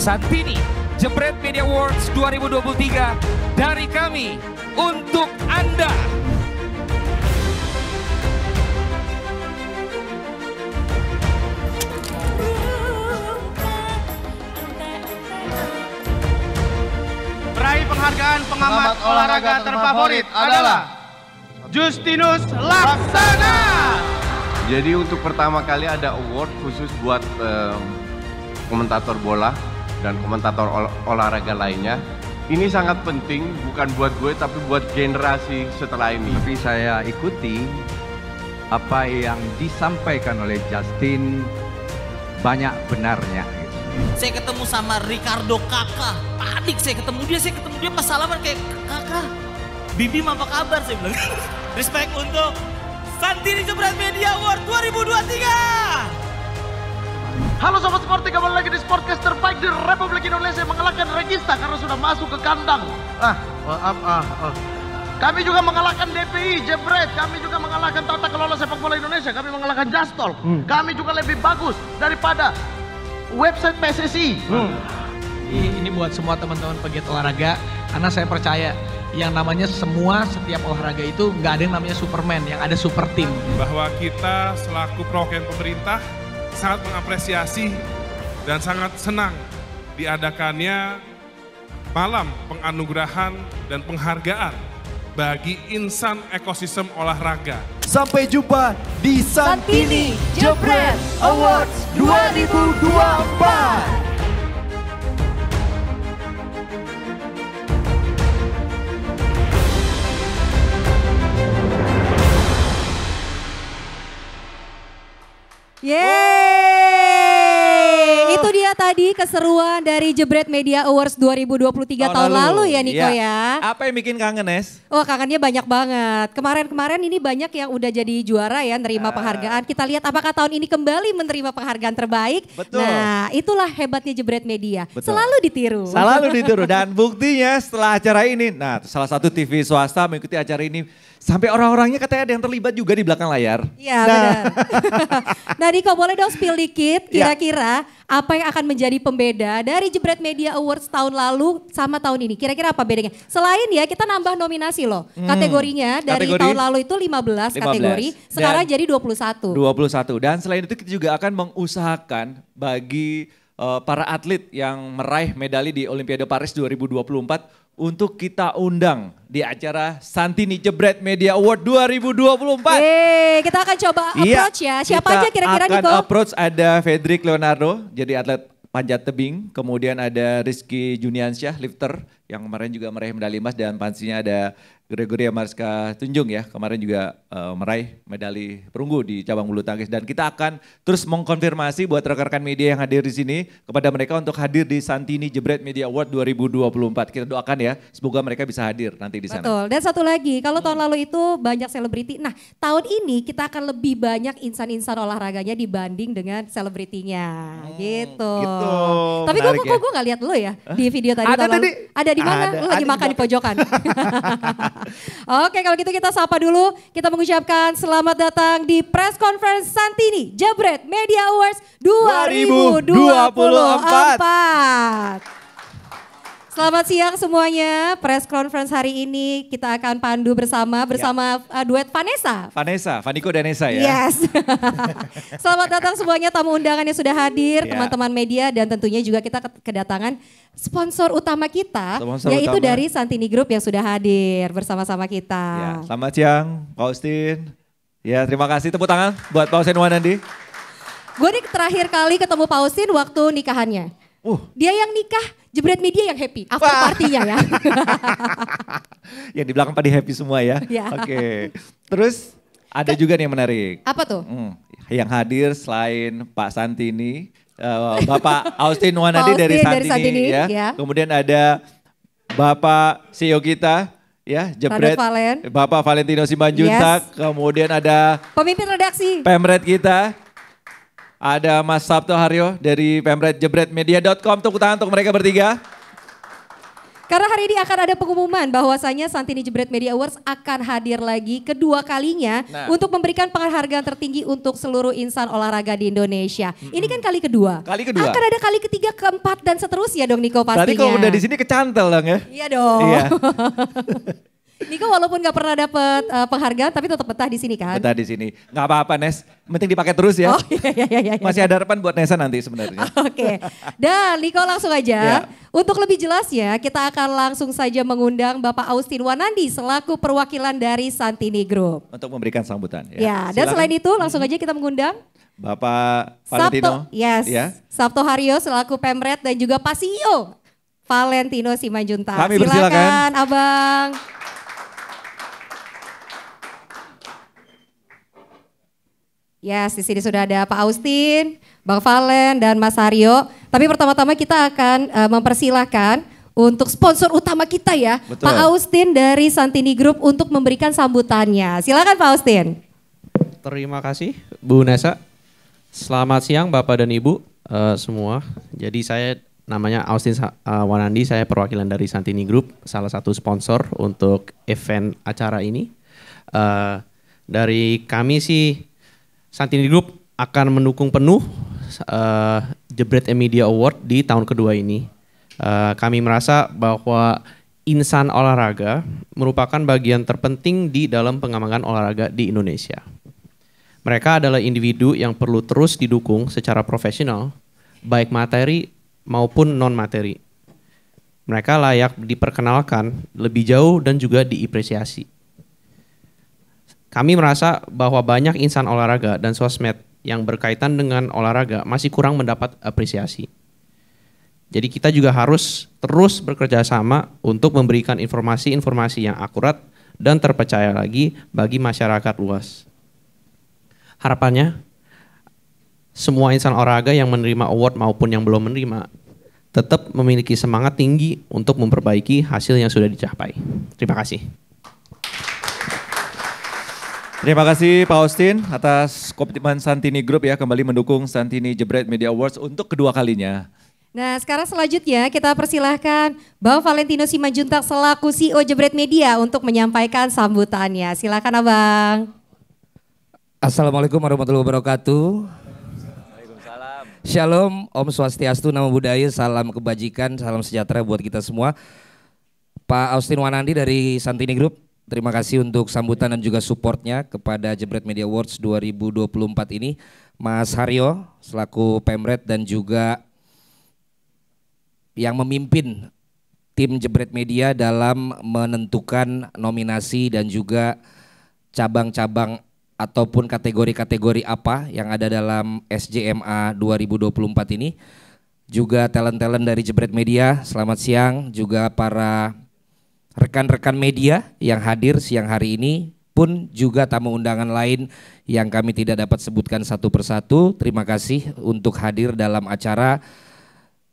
Santini Jebret Media Awards 2023 dari kami untuk Anda. Peraih penghargaan pengamat olahraga terfavorit adalah Justinus Laksana. Jadi untuk pertama kali ada award khusus buat komentator bola dan komentator olahraga lainnya. Ini sangat penting bukan buat gue tapi buat generasi setelah ini. Tapi saya ikuti apa yang disampaikan oleh Justin, banyak benarnya. Saya ketemu sama Ricardo Kakak, panik saya ketemu dia pas salaman kayak Kakak, Bibim apa kabar saya bilang. Respect untuk Santini Jebret Media Award 2023. Halo Sobat Sporty, kembali lagi di Sportcast terbaik di Republik Indonesia mengalahkan Regista karena sudah masuk ke kandang. Kami juga mengalahkan DPI, Jebret, kami juga mengalahkan Tata Kelola Sepak Bola Indonesia, kami mengalahkan Jastol. Kami juga lebih bagus daripada website PSSI. Ini buat semua teman-teman pegiat olahraga, karena saya percaya yang namanya setiap olahraga itu nggak ada yang namanya Superman, yang ada super team. Bahwa kita selaku perwakilan pemerintah sangat mengapresiasi dan sangat senang diadakannya malam penganugerahan dan penghargaan bagi insan ekosistem olahraga. Sampai jumpa di Santini Jebret Awards 2024. Yeay, itu dia tadi keseruan dari Jebret Media Awards 2023 tahun lalu ya Niko ya. Apa yang bikin kangen, Nes? Oh, kangennya banyak banget. Kemarin ini banyak yang udah jadi juara ya, nerima penghargaan. Kita lihat apakah tahun ini kembali menerima penghargaan terbaik. Betul. Nah, itulah hebatnya Jebret Media. Betul. Selalu ditiru. Selalu ditiru dan buktinya setelah acara ini, nah salah satu TV swasta mengikuti acara ini. Sampai orang-orangnya katanya ada yang terlibat juga di belakang layar. Iya benar. Nah Niko, boleh dong spill dikit kira-kira apa yang akan menjadi pembeda dari Jebret Media Awards tahun lalu sama tahun ini. Kira-kira apa bedanya? Selain ya kita nambah nominasi loh. Kategorinya dari tahun lalu itu 15 kategori, sekarang jadi 21. 21 dan selain itu kita juga akan mengusahakan bagi para atlet yang meraih medali di Olimpiade Paris 2024 untuk kita undang di acara Santini Jebret Media Award 2024. Kita akan coba approach ya. Siapa aja kira-kira Niko? Kita akan approach ada Fedrik Leonardo, jadi atlet panjat tebing. Kemudian ada Rizky Juniansyah, lifter yang kemarin juga meraih medali emas. Dan pastinya ada Gregoria Mariska Tunjung ya, kemarin juga meraih medali perunggu di cabang bulu tangkis. Dan kita akan terus mengkonfirmasi buat rekan-rekan media yang hadir di sini kepada mereka untuk hadir di Santini Jebret Media Award 2024. Kita doakan ya, semoga mereka bisa hadir nanti di sana. Betul, dan satu lagi, kalau tahun lalu itu banyak selebriti. Nah tahun ini kita akan lebih banyak insan-insan olahraganya dibanding dengan selebritinya gitu. Tapi gue gak lihat lo ya di video tadi. Ada di mana? Lo lagi makan di pojokan. Oke, kalau gitu kita sapa dulu. Kita mengucapkan selamat datang di press conference Santini Jebret Media Awards 2024. Selamat siang semuanya. Press conference hari ini kita akan pandu bersama duet Vanessa, Vaniko dan Nessa ya. Yes. Selamat datang semuanya tamu undangan yang sudah hadir, teman-teman media dan tentunya juga kita kedatangan sponsor utama kita, yaitu dari Santini Group yang sudah hadir bersama-sama kita. Ya, selamat siang Pak Austin. Ya, terima kasih, tepuk tangan buat Pak Austin Wanandi. Gue nih terakhir kali ketemu Pak Austin waktu nikahannya. Dia yang nikah, Jebret Media yang happy, after partinya ya. Yang di belakang pada happy semua ya. Oke. Terus ada juga nih yang menarik. Apa tuh? Yang hadir selain Pak Santini, Bapak Austin Wanandi dari Santini ya. Kemudian ada Bapak CEO kita ya, Jebret, Bapak Valentino Simanjuntak. Kemudian ada pemimpin redaksi Pemret kita. Ada Mas Sabto Haryo dari Pemret Jebret Media.com. Tepuk tangan untuk mereka bertiga. Karena hari ini akan ada pengumuman bahwasanya Santini Jebret Media Awards akan hadir lagi kedua kalinya untuk memberikan penghargaan tertinggi untuk seluruh insan olahraga di Indonesia. Ini kan kali kedua. Kali kedua. Akan ada kali ketiga, keempat dan seterusnya dong Niko pastinya. Berarti kalau udah di sini kecantel dong ya. Iya dong. Iya. Niko walaupun gak pernah dapet penghargaan tapi tetap betah di sini kan? Betah di sini. Nggak apa-apa Nes, penting dipakai terus ya. Oh iya. Masih ada harapan buat Nesa nanti sebenarnya. Oke. Dan Niko langsung aja. Untuk lebih jelasnya kita akan langsung saja mengundang Bapak Austin Wanandi selaku perwakilan dari Santini Group. Untuk memberikan sambutan. Ya, dan selain itu langsung aja kita mengundang Bapak Valentino. Sabto Haryo selaku Pemret dan juga Pak CEO Valentino Simanjuntak. Kami persilakan. Silakan Abang. Yes, di sini sudah ada Pak Austin, Bang Valen, dan Mas Haryo. Tapi pertama-tama kita akan mempersilahkan untuk sponsor utama kita ya, Betul. Pak Austin dari Santini Group untuk memberikan sambutannya. Silakan Pak Austin. Terima kasih Bu Nesa. Selamat siang Bapak dan Ibu semua. Jadi saya namanya Austin Wanandi, saya perwakilan dari Santini Group, salah satu sponsor untuk event acara ini. Dari kami sih Santini Group akan mendukung penuh Jebret Media Award di tahun kedua ini. Kami merasa bahwa insan olahraga merupakan bagian terpenting di dalam pengembangan olahraga di Indonesia. Mereka adalah individu yang perlu terus didukung secara profesional, baik materi maupun non-materi. Mereka layak diperkenalkan lebih jauh dan juga diapresiasi. Kami merasa bahwa banyak insan olahraga dan sosmed yang berkaitan dengan olahraga masih kurang mendapat apresiasi. Jadi kita juga harus terus bekerja sama untuk memberikan informasi-informasi yang akurat dan terpercaya lagi bagi masyarakat luas. Harapannya, semua insan olahraga yang menerima award maupun yang belum menerima tetap memiliki semangat tinggi untuk memperbaiki hasil yang sudah dicapai. Terima kasih. Terima kasih Pak Austin atas komitmen Santini Group ya kembali mendukung Santini Jebret Media Awards untuk kedua kalinya. Nah sekarang selanjutnya kita persilahkan Bang Valentino Simanjuntak selaku CEO Jebret Media untuk menyampaikan sambutannya. Silakan Abang. Assalamualaikum warahmatullahi wabarakatuh. Waalaikumsalam. Shalom, Om Swastiastu, Namo Buddhaya, salam kebajikan, salam sejahtera buat kita semua. Pak Austin Wanandi dari Santini Group. Terima kasih untuk sambutan dan juga supportnya kepada Jebret Media Awards 2024 ini. Mas Haryo selaku Pemret dan juga yang memimpin tim Jebret Media dalam menentukan nominasi dan juga cabang-cabang ataupun kategori-kategori apa yang ada dalam SJMA 2024 ini. Juga talent-talent dari Jebret Media, selamat siang. Juga para rekan-rekan media yang hadir siang hari ini pun juga tamu undangan lain yang kami tidak dapat sebutkan satu persatu. Terima kasih untuk hadir dalam acara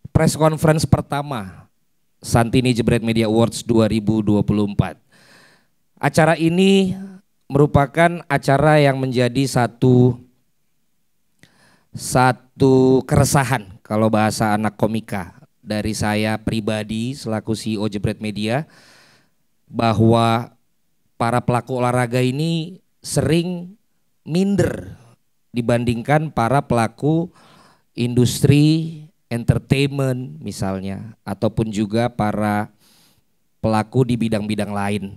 press conference pertama Santini Jebret Media Awards 2024. Acara ini merupakan acara yang menjadi satu keresahan kalau bahasa anak komika dari saya pribadi selaku CEO Jebret Media, bahwa para pelaku olahraga ini sering minder dibandingkan para pelaku industri entertainment misalnya, ataupun juga para pelaku di bidang-bidang lain.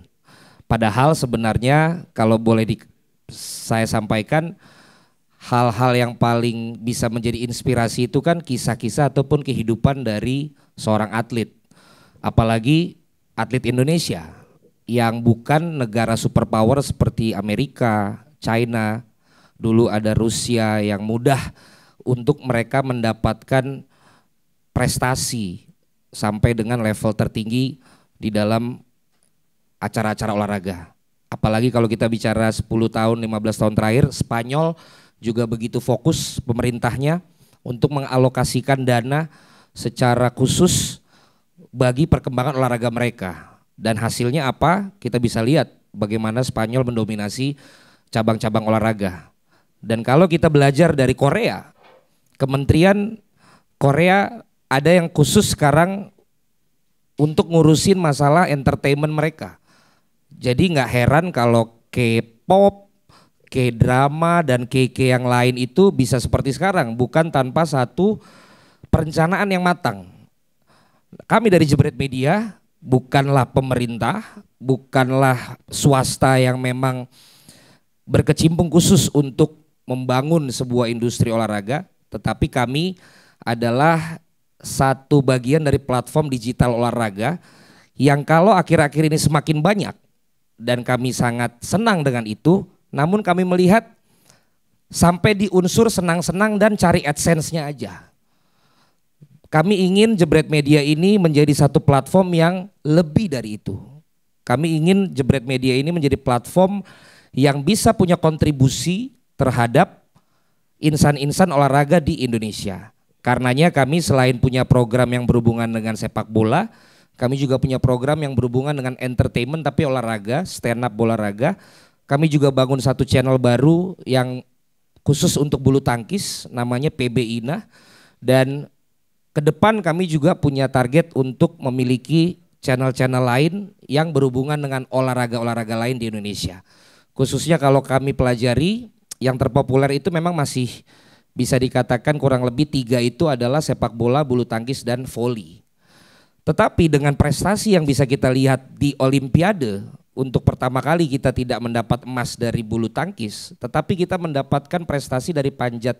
Padahal sebenarnya kalau boleh saya sampaikan, hal-hal yang paling bisa menjadi inspirasi itu kan kisah-kisah ataupun kehidupan dari seorang atlet. Apalagi atlet Indonesia yang bukan negara superpower seperti Amerika, China, dulu ada Rusia yang mudah untuk mereka mendapatkan prestasi sampai dengan level tertinggi di dalam acara-acara olahraga. Apalagi kalau kita bicara 10 tahun, 15 tahun terakhir, Spanyol juga begitu fokus pemerintahnya untuk mengalokasikan dana secara khusus bagi perkembangan olahraga mereka. Dan hasilnya apa? Kita bisa lihat bagaimana Spanyol mendominasi cabang-cabang olahraga. Dan kalau kita belajar dari Korea, Kementerian Korea ada yang khusus sekarang untuk ngurusin masalah entertainment mereka. Jadi nggak heran kalau K-pop, K-drama dan K yang lain itu bisa seperti sekarang, bukan tanpa satu perencanaan yang matang. Kami dari Jebret Media bukanlah pemerintah, bukanlah swasta yang memang berkecimpung khusus untuk membangun sebuah industri olahraga, tetapi kami adalah satu bagian dari platform digital olahraga yang kalau akhir-akhir ini semakin banyak dan kami sangat senang dengan itu, namun kami melihat sampai di unsur senang-senang dan cari AdSense-nya aja. Kami ingin Jebret Media ini menjadi satu platform yang lebih dari itu. Kami ingin Jebret Media ini menjadi platform yang bisa punya kontribusi terhadap insan-insan olahraga di Indonesia. Karenanya kami selain punya program yang berhubungan dengan sepak bola, kami juga punya program yang berhubungan dengan entertainment tapi olahraga, stand up olahraga. Kami juga bangun satu channel baru yang khusus untuk bulu tangkis namanya PB Ina. Dan ke depan kami juga punya target untuk memiliki channel-channel lain yang berhubungan dengan olahraga-olahraga lain di Indonesia. Khususnya kalau kami pelajari yang terpopuler itu memang masih bisa dikatakan kurang lebih 3 itu adalah sepak bola, bulu tangkis dan voli. Tetapi dengan prestasi yang bisa kita lihat di Olimpiade, untuk pertama kali kita tidak mendapat emas dari bulu tangkis, tetapi kita mendapatkan prestasi dari panjat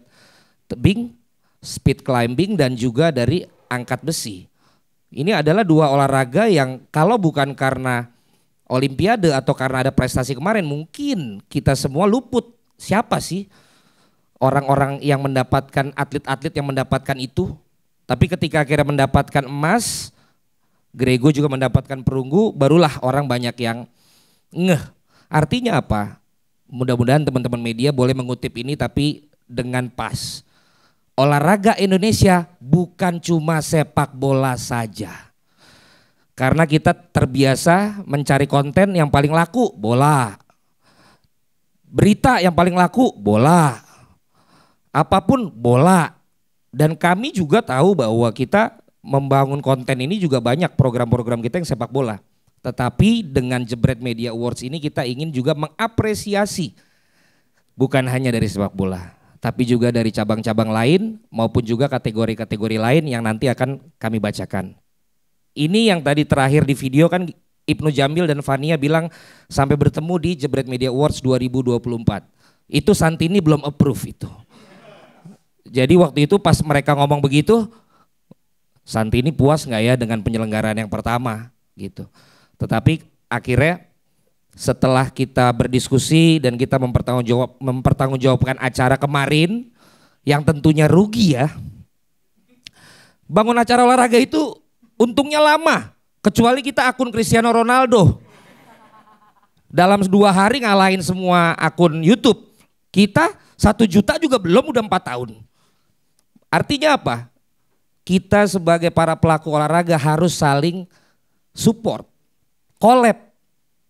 tebing, speed climbing dan juga dari angkat besi. Ini adalah 2 olahraga yang kalau bukan karena Olimpiade atau karena ada prestasi kemarin mungkin kita semua luput. Siapa sih orang-orang yang mendapatkan, atlet-atlet yang mendapatkan itu? Tapi ketika akhirnya mendapatkan emas, Grego juga mendapatkan perunggu, barulah orang banyak yang ngeh. Artinya apa? Mudah-mudahan teman-teman media boleh mengutip ini tapi dengan pas. Olahraga Indonesia bukan cuma sepak bola saja. Karena kita terbiasa mencari konten yang paling laku, bola. Berita yang paling laku, bola. Apapun bola. Dan kami juga tahu bahwa kita membangun konten ini juga banyak program-program kita yang sepak bola. Tetapi dengan Jebret Media Awards ini kita ingin juga mengapresiasi bukan hanya dari sepak bola, tapi juga dari cabang-cabang lain maupun juga kategori-kategori lain yang nanti akan kami bacakan. Ini yang tadi terakhir di video kan Ibnu Jamil dan Fania bilang sampai bertemu di Jebret Media Awards 2024. Itu Santini belum approve itu. Jadi waktu itu pas mereka ngomong begitu, Santini puas nggak ya dengan penyelenggaraan yang pertama gitu. Tetapi akhirnya setelah kita berdiskusi dan kita mempertanggungjawabkan acara kemarin yang tentunya rugi ya. Bangun acara olahraga itu untungnya lama, kecuali kita akun Cristiano Ronaldo. Dalam 2 hari ngalahin semua akun YouTube. Kita 1 juta juga belum, udah 4 tahun. Artinya apa? Kita sebagai para pelaku olahraga harus saling support, collab,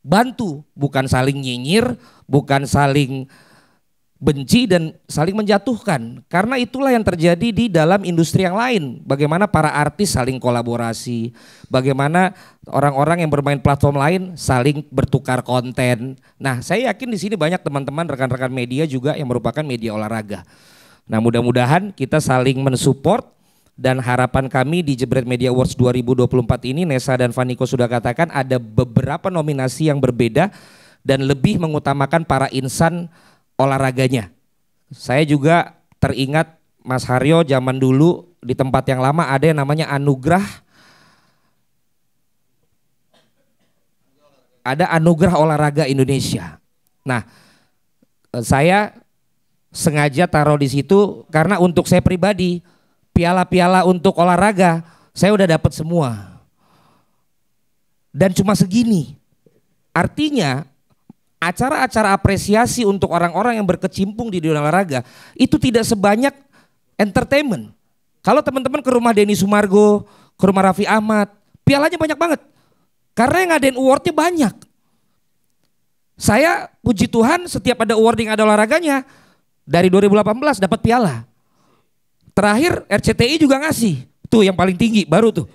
bantu, bukan saling nyinyir, bukan saling benci dan saling menjatuhkan. Karena itulah yang terjadi di dalam industri yang lain. Bagaimana para artis saling kolaborasi, bagaimana orang-orang yang bermain platform lain saling bertukar konten. Nah, saya yakin di sini banyak teman-teman rekan-rekan media juga yang merupakan media olahraga. Nah, mudah-mudahan kita saling mensupport. Dan harapan kami di Jebret Media Awards 2024 ini, Nesa dan Vaniko sudah katakan ada beberapa nominasi yang berbeda dan lebih mengutamakan para insan olahraganya. Saya juga teringat Mas Haryo zaman dulu di tempat yang lama ada yang namanya anugerah. Ada anugerah olahraga Indonesia. Nah, saya sengaja taruh di situ karena untuk saya pribadi piala-piala untuk olahraga saya udah dapat semua. Dan cuma segini. Artinya acara-acara apresiasi untuk orang-orang yang berkecimpung di dunia olahraga itu tidak sebanyak entertainment. Kalau teman-teman ke rumah Denny Sumargo, ke rumah Raffi Ahmad, pialanya banyak banget. Karena yang ngadain awardnya banyak. Saya puji Tuhan setiap ada awarding ada olahraganya dari 2018 dapat piala. Terakhir RCTI juga ngasih, tuh yang paling tinggi baru tuh.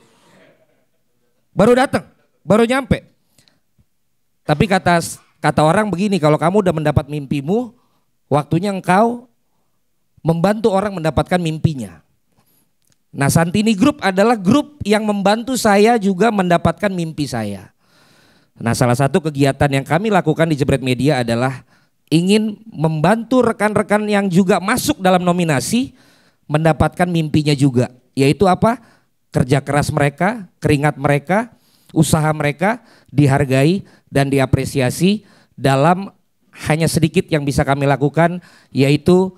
Baru datang, baru nyampe. Tapi kata orang begini, kalau kamu udah mendapat mimpimu, waktunya engkau membantu orang mendapatkan mimpinya. Nah, Santini Group adalah grup yang membantu saya juga mendapatkan mimpi saya. Nah, salah satu kegiatan yang kami lakukan di Jebret Media adalah ingin membantu rekan-rekan yang juga masuk dalam nominasi mendapatkan mimpinya juga. Yaitu apa? Kerja keras mereka, keringat mereka, usaha mereka dihargai dan diapresiasi dalam hanya sedikit yang bisa kami lakukan, yaitu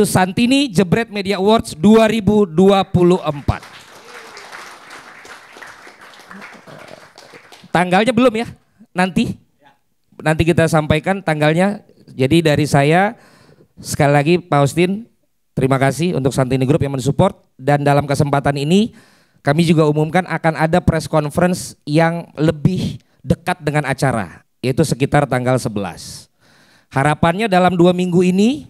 Santini Jebret Media Awards 2024. Tanggalnya belum ya? Nanti kita sampaikan tanggalnya. Jadi dari saya sekali lagi Pak Austin, terima kasih untuk Santini Group yang mensupport, dan dalam kesempatan ini kami juga umumkan akan ada press conference yang lebih dekat dengan acara, yaitu sekitar tanggal 11. Harapannya dalam 2 minggu ini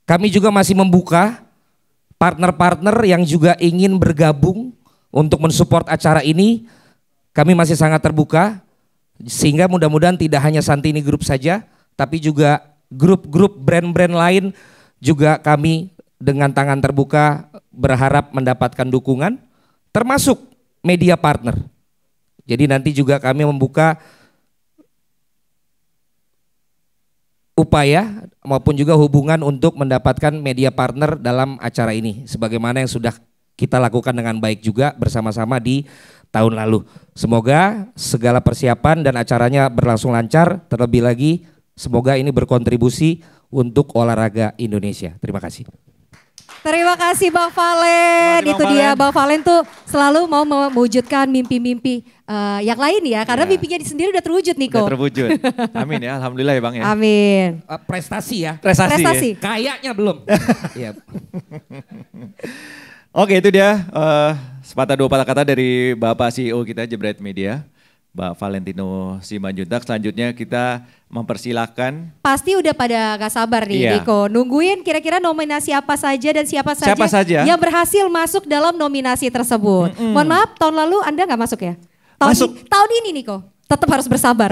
kami juga masih membuka partner-partner yang juga ingin bergabung untuk mensupport acara ini. Kami masih sangat terbuka, sehingga mudah-mudahan tidak hanya Santini Group saja, tapi juga grup-grup brand-brand lain juga kami dengan tangan terbuka berharap mendapatkan dukungan, termasuk media partner. Jadi nanti juga kami membuka upaya maupun juga hubungan untuk mendapatkan media partner dalam acara ini, sebagaimana yang sudah kita lakukan dengan baik juga bersama-sama di tahun lalu. Semoga segala persiapan dan acaranya berlangsung lancar, terlebih lagi semoga ini berkontribusi untuk olahraga Indonesia. Terima kasih. Terima kasih Bang Valen. Itu dia, Bang Valen tuh selalu mau mewujudkan mimpi-mimpi yang lain ya, karena mimpinya sendiri udah terwujud, Niko. Udah terwujud. Amin ya, alhamdulillah ya Bang ya. Amin. Prestasi ya. Prestasi. Kayaknya belum. Iya. Oke, itu dia sepatah dua patah kata dari Bapak CEO kita Jebret Media, Mbak Valentino Simanjuntak. Selanjutnya kita mempersilahkan. Pasti udah pada gak sabar nih Niko, nungguin kira-kira nominasi apa saja dan siapa saja yang berhasil masuk dalam nominasi tersebut. Mohon maaf, tahun lalu Anda gak masuk ya? Tahun ini Niko tetap harus bersabar.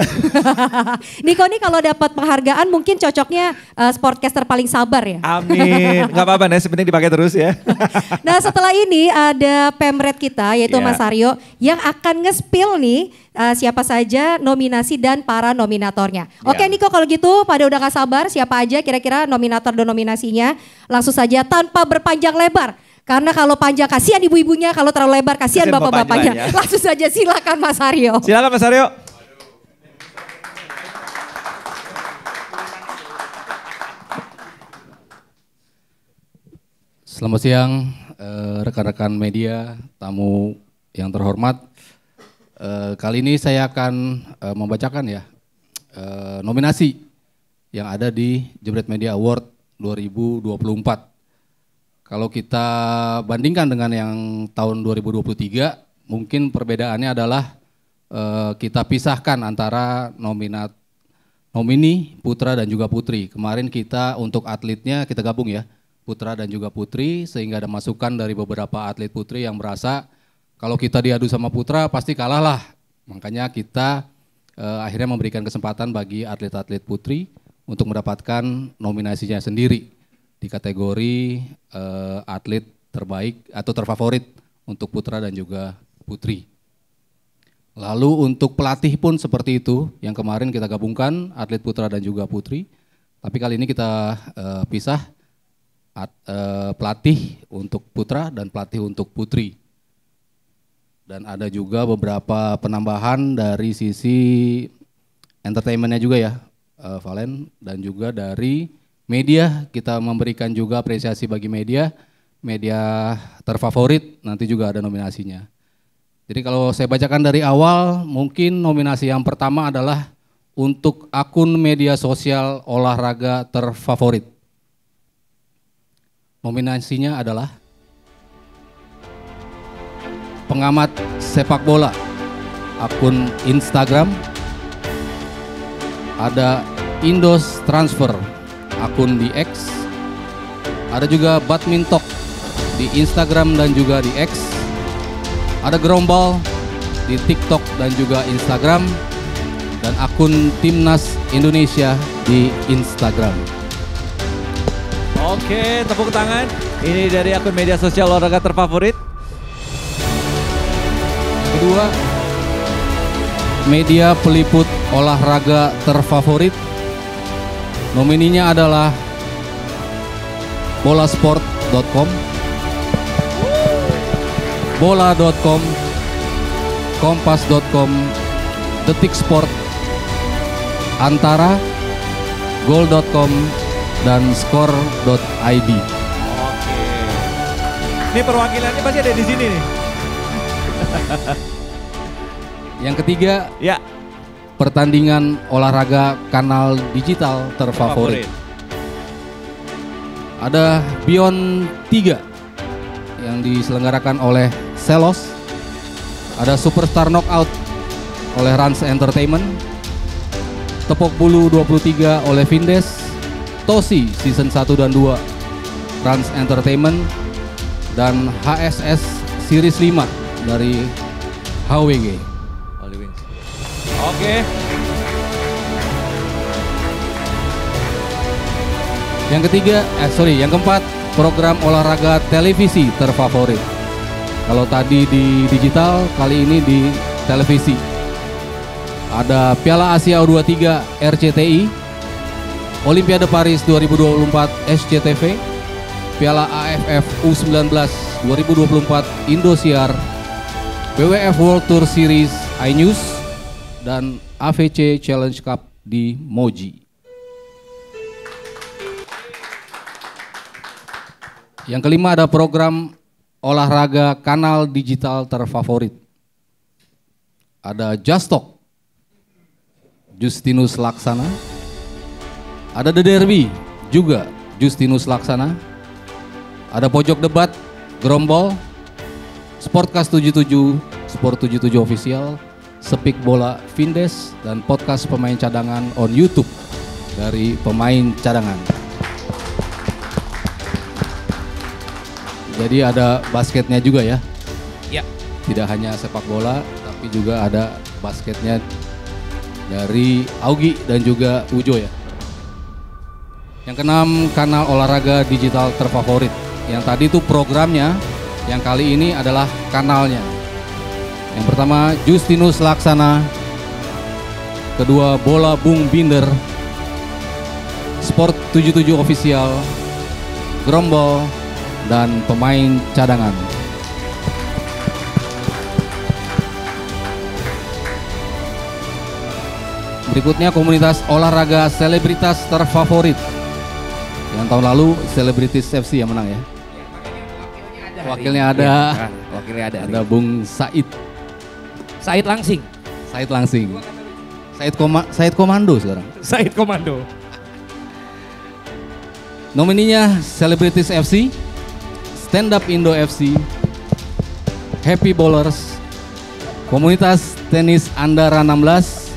Niko nih kalau dapat penghargaan mungkin cocoknya sportcaster paling sabar ya. Amin. Gak apa-apa, Nes, penting dipakai terus ya. Nah, setelah ini ada pemret kita yaitu Mas Aryo yang akan nge-spill nih siapa saja nominasi dan para nominatornya. Oke Niko, kalau gitu pada udah gak sabar siapa aja kira-kira nominator dan nominasinya, langsung saja tanpa berpanjang lebar. Karena kalau panjang kasihan ibu-ibunya, kalau terlalu lebar kasihan bapak-bapaknya. Langsung saja silakan Mas Aryo. Silakan Mas Aryo. Selamat siang rekan-rekan media, tamu yang terhormat. Kali ini saya akan membacakan nominasi yang ada di Jebret Media Award 2024. Kalau kita bandingkan dengan yang tahun 2023, mungkin perbedaannya adalah kita pisahkan antara nomini putra dan juga putri. Kemarin kita untuk atletnya kita gabung ya, putra dan juga putri, sehingga ada masukan dari beberapa atlet putri yang merasa kalau kita diadu sama putra pasti kalah lah. Makanya kita akhirnya memberikan kesempatan bagi atlet-atlet putri untuk mendapatkan nominasinya sendiri di kategori atlet terbaik atau terfavorit untuk putra dan juga putri. Lalu untuk pelatih pun seperti itu, yang kemarin kita gabungkan atlet putra dan juga putri, tapi kali ini kita pisah pelatih untuk putra dan pelatih untuk putri. Dan ada juga beberapa penambahan dari sisi entertainmentnya juga ya, Valen, dan juga dari media. Kita memberikan juga apresiasi bagi media terfavorit, nanti juga ada nominasinya. Jadi kalau saya bacakan dari awal, mungkin nominasi yang pertama adalah untuk akun media sosial olahraga terfavorit. Nominasinya adalah pengamat sepak bola, akun Instagram, ada Indos Transfer, akun di X, ada juga Badminton di Instagram dan juga di X, Ada Gerombol di TikTok dan juga Instagram, dan akun Timnas Indonesia di Instagram. Oke, tepuk tangan. Ini dari akun media sosial olahraga terfavorit. Yang kedua, media peliput olahraga terfavorit. Nomininya adalah bolasport.com, bola.com, kompas.com, Detik Sport, Antara, Goal.com, dan Skor.id. Oke. Ini perwakilannya pasti ada di sini nih. Yang ketiga, ya, pertandingan olahraga kanal digital terfavorit. Ada Beyond 3 yang diselenggarakan oleh Selos. Ada Superstar Knockout oleh Rans Entertainment. Tepok Bulu 23 oleh Vindes. Tosi Season 1 dan 2 Rans Entertainment. Dan HSS Series 5 dari HWG. Oke. Yang keempat, program olahraga televisi terfavorit. Kalau tadi di digital, kali ini di televisi. Ada Piala Asia U23 RCTI, Olimpiade Paris 2024 SCTV, Piala AFF U19 2024 Indosiar, WWF World Tour Series iNews, dan AVC Challenge Cup di Moji. Yang kelima ada program olahraga kanal digital terfavorit. Ada Just Talk, Justinus Laksana. Ada The Derby, juga Justinus Laksana. Ada Pojok Debat, Gerombol, Sportcast 77, Sport 77 Official, Sepik Bola Vindes, dan podcast pemain cadangan on YouTube dari pemain cadangan. Jadi ada basketnya juga ya? Ya. Tidak hanya sepak bola, tapi juga ada basketnya dari Augie dan juga Ujo ya. Yang keenam, kanal olahraga digital terfavorit. Yang tadi itu programnya, yang kali ini adalah kanalnya. Yang pertama Justinus Laksana, kedua Bola Bung Binder, Sport 77 Official, Gerombol, dan pemain cadangan. Berikutnya komunitas olahraga selebritas terfavorit. Yang tahun lalu Selebritis FC yang menang ya. Wakilnya ada. Wakilnya ada. Ada Bung Said. Said Langsing. Said Langsing. Said Komando sekarang. Said Komando. Nomininya Selebritis FC, Stand Up Indo FC, Happy Bowlers, Komunitas Tenis Andara 16,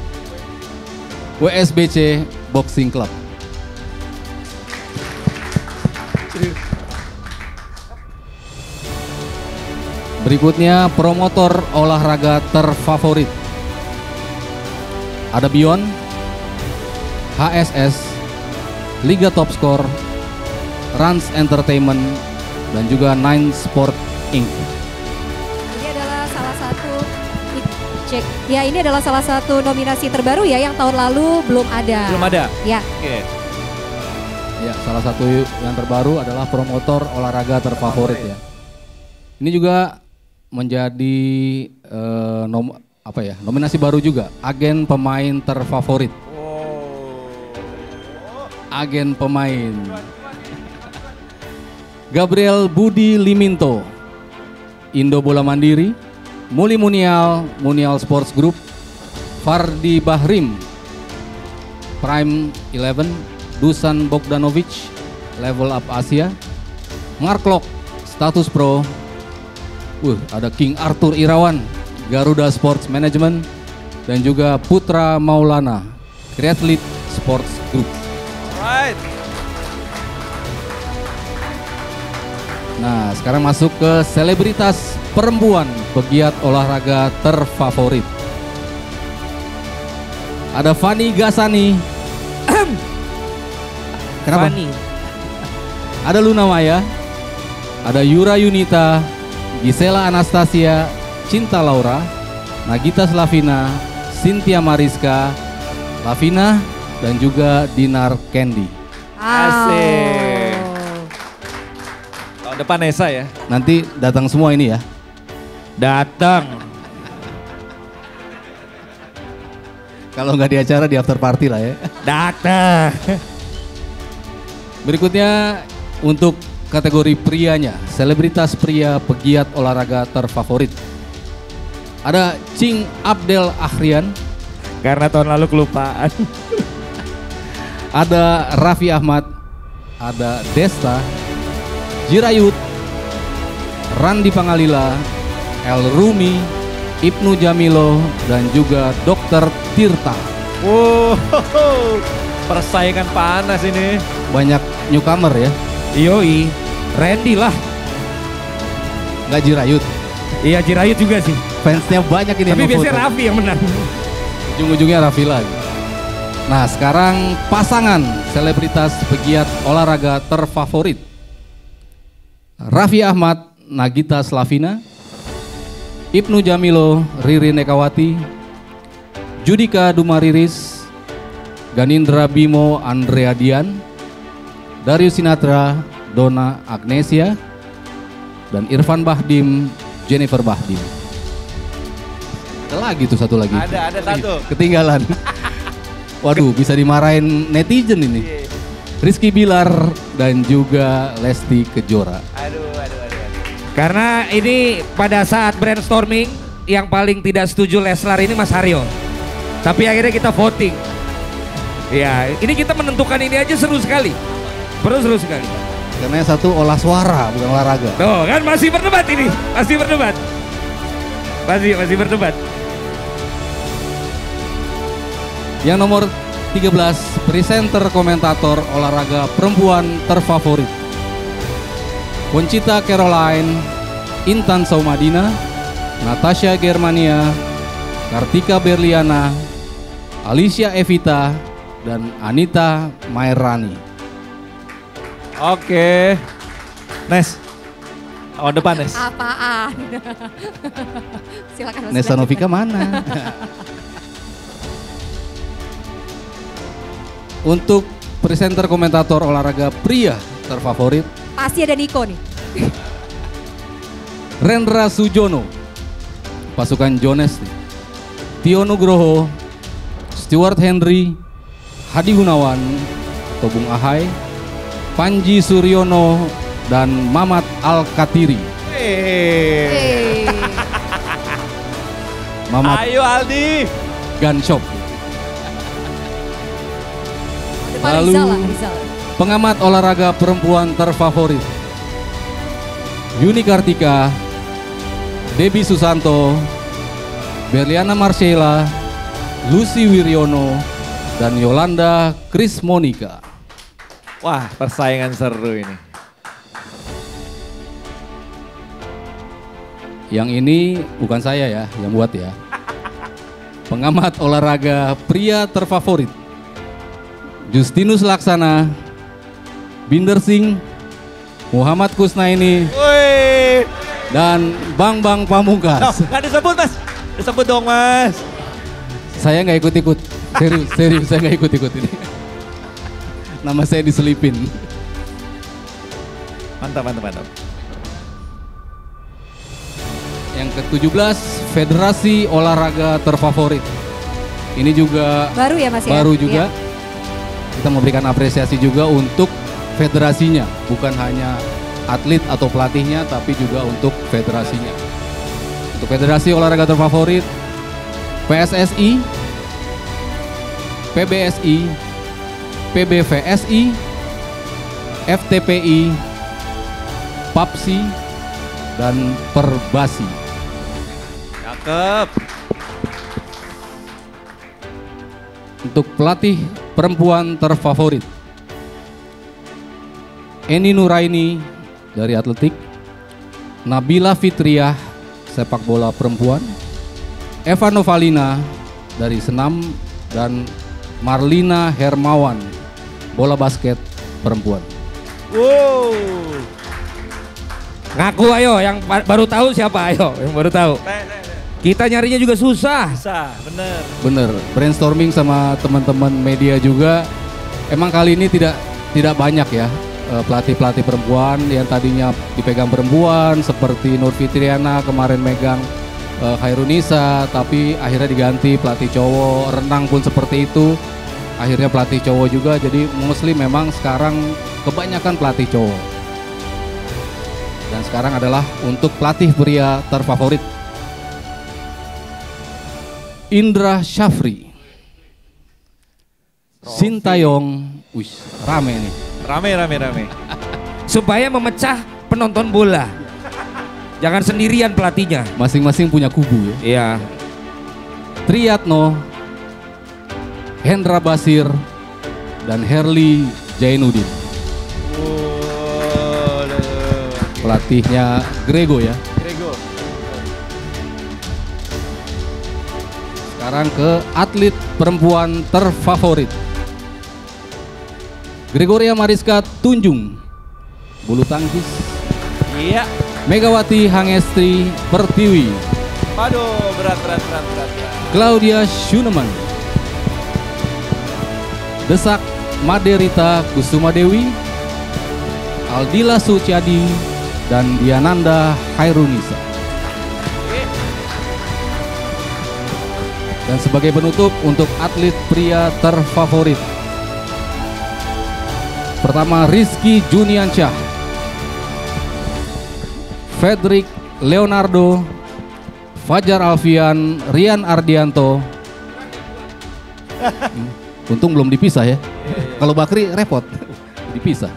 WSBC Boxing Club. Berikutnya promotor olahraga terfavorit. Ada Beyond, HSS, Liga Top Score, Rans Entertainment, dan juga Nine Sport Inc. Ini adalah salah satu cek. Ya, ini adalah salah satu nominasi terbaru ya yang tahun lalu belum ada. Belum ada. Ya. Oke. Ya, salah satu yang terbaru adalah promotor olahraga terfavorit ya. Ini juga menjadi nominasi baru juga, agen pemain terfavorit. Agen pemain. Gabriel Budi Liminto, Indo Bola Mandiri, Muli Munial, Munial Sports Group, Fardi Bahrim, Prime 11, Dusan Bogdanovic, Level Up Asia, Mark Lok, Status Pro, ada King Arthur Irawan, Garuda Sports Management, dan juga Putra Maulana, Creathlete Sports Group. Alright. Nah, sekarang masuk ke selebritas perempuan pegiat olahraga terfavorit. Ada Fani Gasani. Kenapa? Fani. Ada Luna Maya. Ada Yura Yunita, Gisela Anastasia, Cinta Laura, Nagita Slavina, Cynthia Mariska, Lavina, dan juga Dinar Candy. Asik. Tahun depan Nesa ya. Nanti datang semua ini ya. Datang. Kalau nggak di acara di after party lah ya. Datang. Berikutnya untuk kategori prianya, selebritas pria pegiat olahraga terfavorit. Ada Cing Abdel Akhrian. Karena tahun lalu kelupaan. Ada Raffi Ahmad, ada Desta, Jirayut, Randi Pangalila, El Rumi, Ibnu Jamilo, dan juga Dr. Tirta. Wow, persaingan panas ini. Banyak newcomer ya. Yoi, Randy lah. Nggak Jirayut. Iya Jirayut juga sih. Fansnya banyak ini. Tapi biasanya Raffi yang menang. Ujung-ujungnya Raffi lagi. Nah sekarang pasangan selebritas pegiat olahraga terfavorit. Raffi Ahmad, Nagita Slavina, Ibnu Jamilo, Riri Nekawati, Judika Dumariris, Ganindra Bimo, Andrea Dian, Darius Sinatra, Donna Agnesia, dan Irfan Bahdim, Jennifer Bahdim. Ada lagi tuh satu lagi. Ada satu. Ketinggalan. Waduh, bisa dimarahin netizen ini. Rizky Bilar dan juga Lesti Kejora. Aduh. Karena ini pada saat brainstorming yang paling tidak setuju Leslar ini Mas Haryo. Tapi akhirnya kita voting. Ya, ini kita menentukan ini aja seru sekali. Seru sekali. Karena yang satu olah suara bukan olahraga. Tuh kan masih berdebat ini, masih berdebat. Masih berdebat. Yang nomor 13, presenter komentator olahraga perempuan terfavorit. Conchita Caroline, Intan Saumadina, Natasha Germania, Kartika Berliana, Alicia Evita, dan Anita Mairani. Oke. Nes. Tahun depan Nes. Apaan? Silakan Mas. Nesa Novika mana? Untuk presenter komentator olahraga pria terfavorit, Pasti ada Niko nih. Rendra Sujono, pasukan Jones nih. Tio Nugroho, Stuart Henry, Hadi Gunawan, Tobung Ahai, Panji Suryono, dan Mamat Al-Katiri. Mamat Ayo Aldi. Gun Shop. Lalu Rizal. pengamat olahraga perempuan terfavorit, Yuni Kartika, Debbie Susanto, Berliana Marcella, Lucy Wiryono, dan Yolanda Chris Monica. Wah, persaingan seru ini. Yang ini bukan saya ya, yang buat ya. Pengamat olahraga pria terfavorit, Justinus Laksana, Binder Singh, Muhammad Kusnaini, dan Bang Pamungkas. Nggak disebut Mas, disebut dong Mas. Saya nggak ikut-ikut, serius saya nggak ikut-ikut ini. Nama saya diselipin. Mantap. Yang ke-17, Federasi Olahraga Terfavorit. Ini juga baru ya Mas ya? Baru juga. Ya. Kita memberikan apresiasi juga untuk federasinya, bukan hanya atlet atau pelatihnya, tapi juga untuk federasinya. Untuk Federasi Olahraga Terfavorit, PSSI, PBSI, PBVSI, FTPI, PAPSI, dan Perbasi. Cakep. Untuk pelatih perempuan terfavorit, Eni Nuraini dari atletik, Nabila Fitriah, sepak bola perempuan, Eva Novalina dari senam, dan Marlina Hermawan bola basket perempuan. Wow. Ngaku ayo, yang baru tahu siapa? Ayo, yang baru tahu. Kita nyarinya juga susah. Susah, bener. Bener, brainstorming sama teman-teman media juga. Emang kali ini tidak banyak ya pelatih-pelatih perempuan yang tadinya dipegang perempuan seperti Nur Fitriana kemarin megang Khairunisa, tapi akhirnya diganti pelatih cowok. Renang pun seperti itu, akhirnya pelatih cowok juga. Jadi mostly memang sekarang kebanyakan pelatih cowok. Dan sekarang adalah untuk pelatih pria terfavorit, Indra Syafri, Sintayong. Wih, rame nih. Rame. Supaya memecah penonton bola. Jangan sendirian pelatihnya. Masing-masing punya kubu ya. Iya. Triyatno, Hendra Basir, dan Herli Jainuddin. Pelatihnya Grego ya. Grego. Sekarang ke atlet perempuan terfavorit. Gregoria Mariska Tunjung, bulu tangkis. Iya. Megawati Hangestri Pertiwi. Aduh, berat. Claudia Schuneman. Desak Maderita Kusuma Dewi, Aldila Suciadi, dan Diananda Hairunisa. Dan sebagai penutup untuk atlet pria terfavorit. Pertama Rizky Juniansyah, Fredrik Leonardo, Fajar Alfian, Rian Ardianto. Untung belum dipisah ya. Kalau Bakri repot, dipisah.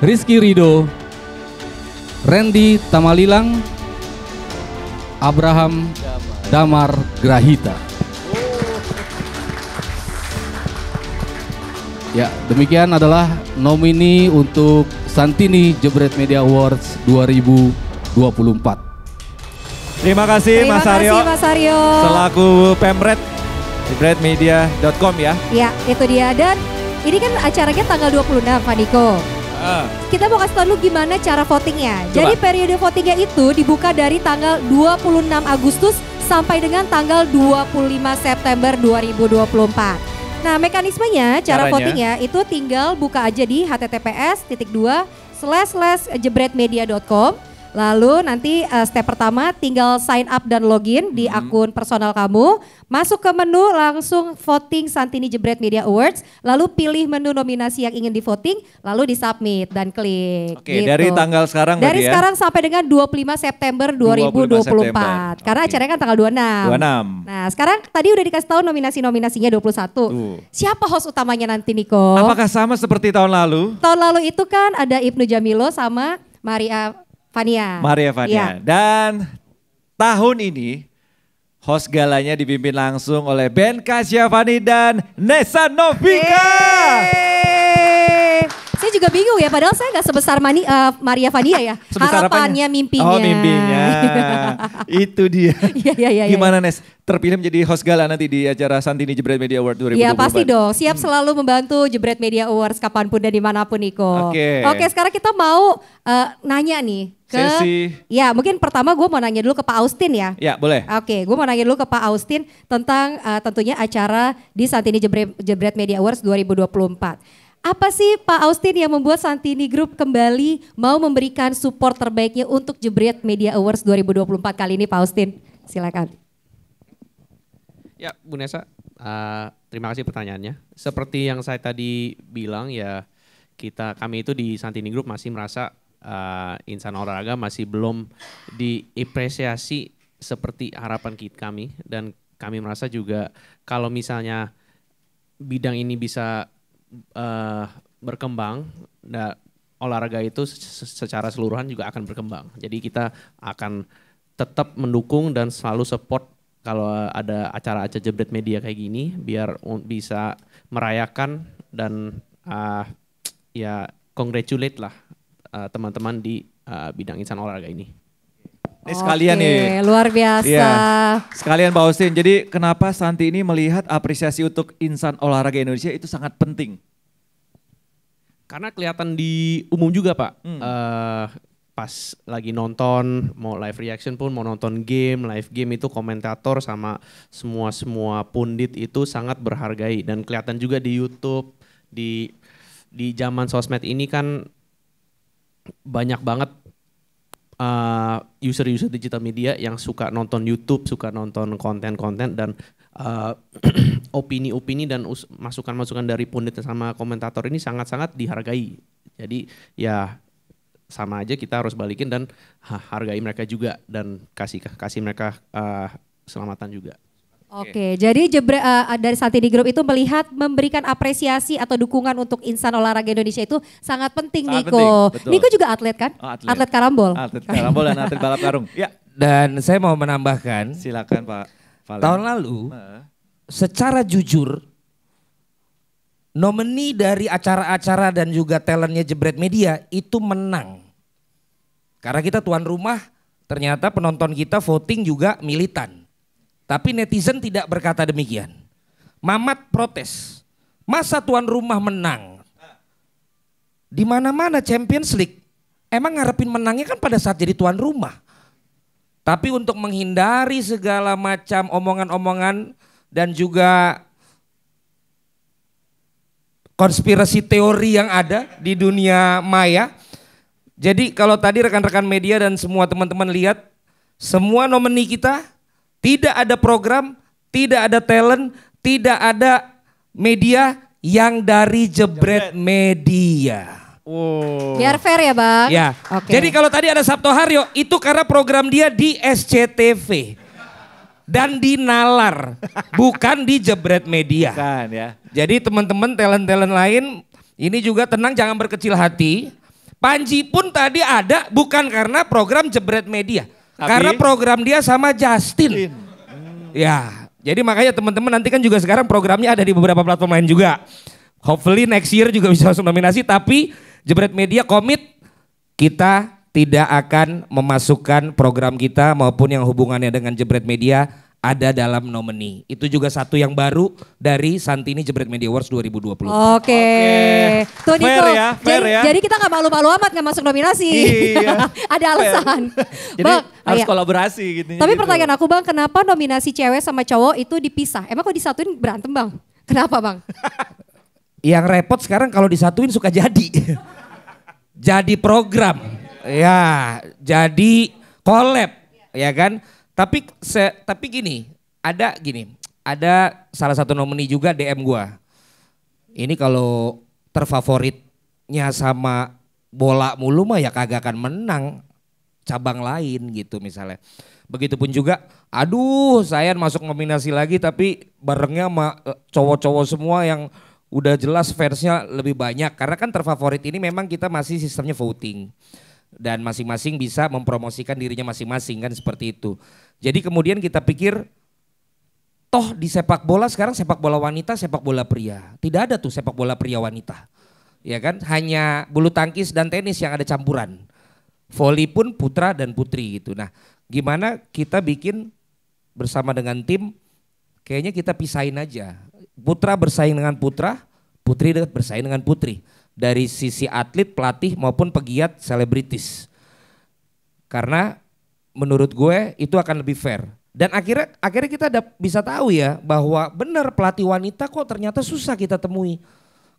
Rizky Rido, Randy Tamalilang, Abraham Damar Grahita. Ya, demikian adalah nomini untuk Santini Jebret Media Awards 2024. Terima kasih Mas Aryo. Mas Aryo. Selaku Pemret jebretmedia.com ya. Ya, itu dia. Dan ini kan acaranya tanggal 26, Pak Niko. Kita mau kasih tau lu gimana cara votingnya. Coba. Jadi periode votingnya itu dibuka dari tanggal 26 Agustus sampai dengan tanggal 25 September 2024. Nah, mekanismenya, cara votingnya itu tinggal buka aja di https://jebretmedia.com. Lalu nanti step pertama tinggal sign up dan login di akun personal kamu. Masuk ke menu langsung voting Santini Jebret Media Awards. Lalu pilih menu nominasi yang ingin di voting. Lalu di submit dan klik. Oke, gitu. dari tanggal sekarang Dari ya? sekarang sampai dengan 25 September 2024. Karena acaranya kan tanggal 26. 26. Nah sekarang tadi udah dikasih tahu nominasi-nominasinya 21. Siapa host utamanya nanti Niko? Apakah sama seperti tahun lalu? Tahun lalu itu kan ada Ibnu Jamilo sama Maria Vania. Ya. Dan tahun ini host galanya dipimpin langsung oleh Ben Kasyafani dan Nessa Novika. Saya juga bingung ya, padahal saya nggak sebesar Maria Vania ya. Harapannya, mimpinya. Oh, mimpinya. Itu dia. Iya. Gimana Nes? Terpilih menjadi host gala nanti di acara Santini Jebret Media Award 2024. Iya pasti dong, siap selalu membantu Jebret Media Awards kapanpun dan dimanapun Niko. Oke, sekarang kita mau nanya nih. Sesi. Ya mungkin pertama gue mau nanya dulu ke Pak Austin ya. Ya boleh. Oke, gue mau nanya dulu ke Pak Austin tentang tentunya acara di Santini Jebret Media Awards 2024. Apa sih Pak Austin yang membuat Santini Group kembali mau memberikan support terbaiknya untuk Jebret Media Awards 2024 kali ini Pak Austin? Silakan. Ya Bu Nessa, terima kasih pertanyaannya. Seperti yang saya tadi bilang ya, kami itu di Santini Group masih merasa insan olahraga masih belum diapresiasi seperti harapan kami, dan kami merasa juga kalau misalnya bidang ini bisa berkembang, olahraga itu secara keseluruhan juga akan berkembang. Jadi kita akan tetap mendukung dan selalu support kalau ada acara-acara Jebret Media kayak gini, biar bisa merayakan dan ya congratulate lah teman-teman di bidang insan olahraga ini. Ini sekalian nih. Luar biasa. Iya. Sekalian Pak Austin, jadi kenapa Santi ini melihat apresiasi untuk insan olahraga Indonesia itu sangat penting? Karena kelihatan di umum juga Pak. Pas lagi nonton, mau live reaction pun, mau nonton game, live game itu komentator sama semua pundit itu sangat berhargai. Dan kelihatan juga di YouTube, di zaman sosmed ini kan banyak banget user-user digital media yang suka nonton YouTube, suka nonton konten-konten dan opini-opini dan masukan-masukan dari pundit sama komentator ini sangat-sangat dihargai. Jadi ya sama aja kita harus balikin dan hargai mereka juga dan kasih mereka keselamatan juga. Oke, jadi dari Santini Group itu melihat memberikan apresiasi atau dukungan untuk insan olahraga Indonesia itu sangat penting, Niko. Niko juga atlet kan? Atlet karambol. Atlet karambol dan atlet balap karung. Ya. Dan saya mau menambahkan. Silakan Pak Valen. Tahun lalu, secara jujur, nomini dari acara-acara dan juga talentnya Jebret Media itu menang. Karena kita tuan rumah, ternyata penonton kita voting juga militan. Tapi netizen tidak berkata demikian. Mamat protes. Masa tuan rumah menang? Di mana-mana Champions League. Emang ngarepin menangnya kan pada saat jadi tuan rumah. Tapi untuk menghindari segala macam omongan-omongan dan juga konspirasi teori yang ada di dunia maya. Jadi kalau tadi rekan-rekan media dan semua teman-teman lihat, semua nomini kita tidak ada program, tidak ada talent, tidak ada media yang dari Jebret Media. Biar fair ya Bang. Ya. Jadi kalau tadi ada Sabto Haryo itu karena program dia di SCTV dan di Nalar, bukan di Jebret Media. Bukan ya. Jadi teman-teman talent-talent lain ini juga tenang, jangan berkecil hati. Panji pun tadi ada bukan karena program Jebret Media. Karena program dia sama Justin. Ya, jadi makanya teman-teman nanti kan juga sekarang programnya ada di beberapa platform lain juga. Hopefully next year juga bisa masuk nominasi, tapi Jebret Media komit kita tidak akan memasukkan program kita maupun yang hubungannya dengan Jebret Media ada dalam nomini. Itu juga satu yang baru dari Santini Jebret Media Awards 2020. Oke. Tuh Niko, fair ya. Jadi kita gak malu-malu amat gak masuk nominasi. Iya. Ada alasan. Jadi Bang, harus kolaborasi gitu. Tapi pertanyaan aku Bang, kenapa nominasi cewek sama cowok itu dipisah? Emang kok disatuin berantem Bang? Kenapa Bang? Yang repot sekarang kalau disatuin suka jadi. Jadi program. Ya, jadi collab. Ya kan? Tapi gini, ada salah satu nomini juga DM gua. Ini kalau terfavoritnya sama bola mulu mah ya kagak akan menang cabang lain gitu misalnya. Begitupun juga, aduh saya masuk nominasi lagi tapi barengnya sama cowok-cowok semua yang udah jelas fansnya lebih banyak. Karena kan terfavorit ini memang kita masih sistemnya voting. Dan masing-masing bisa mempromosikan dirinya masing-masing kan seperti itu. Jadi kemudian kita pikir toh di sepak bola sekarang sepak bola wanita, sepak bola pria. Tidak ada tuh sepak bola pria wanita. Ya kan? Hanya bulu tangkis dan tenis yang ada campuran. Voli pun putra dan putri gitu. Nah, gimana kita bikin bersama dengan tim kayaknya kita pisahin aja. Putra bersaing dengan putra, putri bersaing dengan putri. Dari sisi atlet, pelatih maupun pegiat selebritis. Karena menurut gue itu akan lebih fair. Dan akhirnya kita bisa tahu ya bahwa benar pelatih wanita kok ternyata susah kita temui.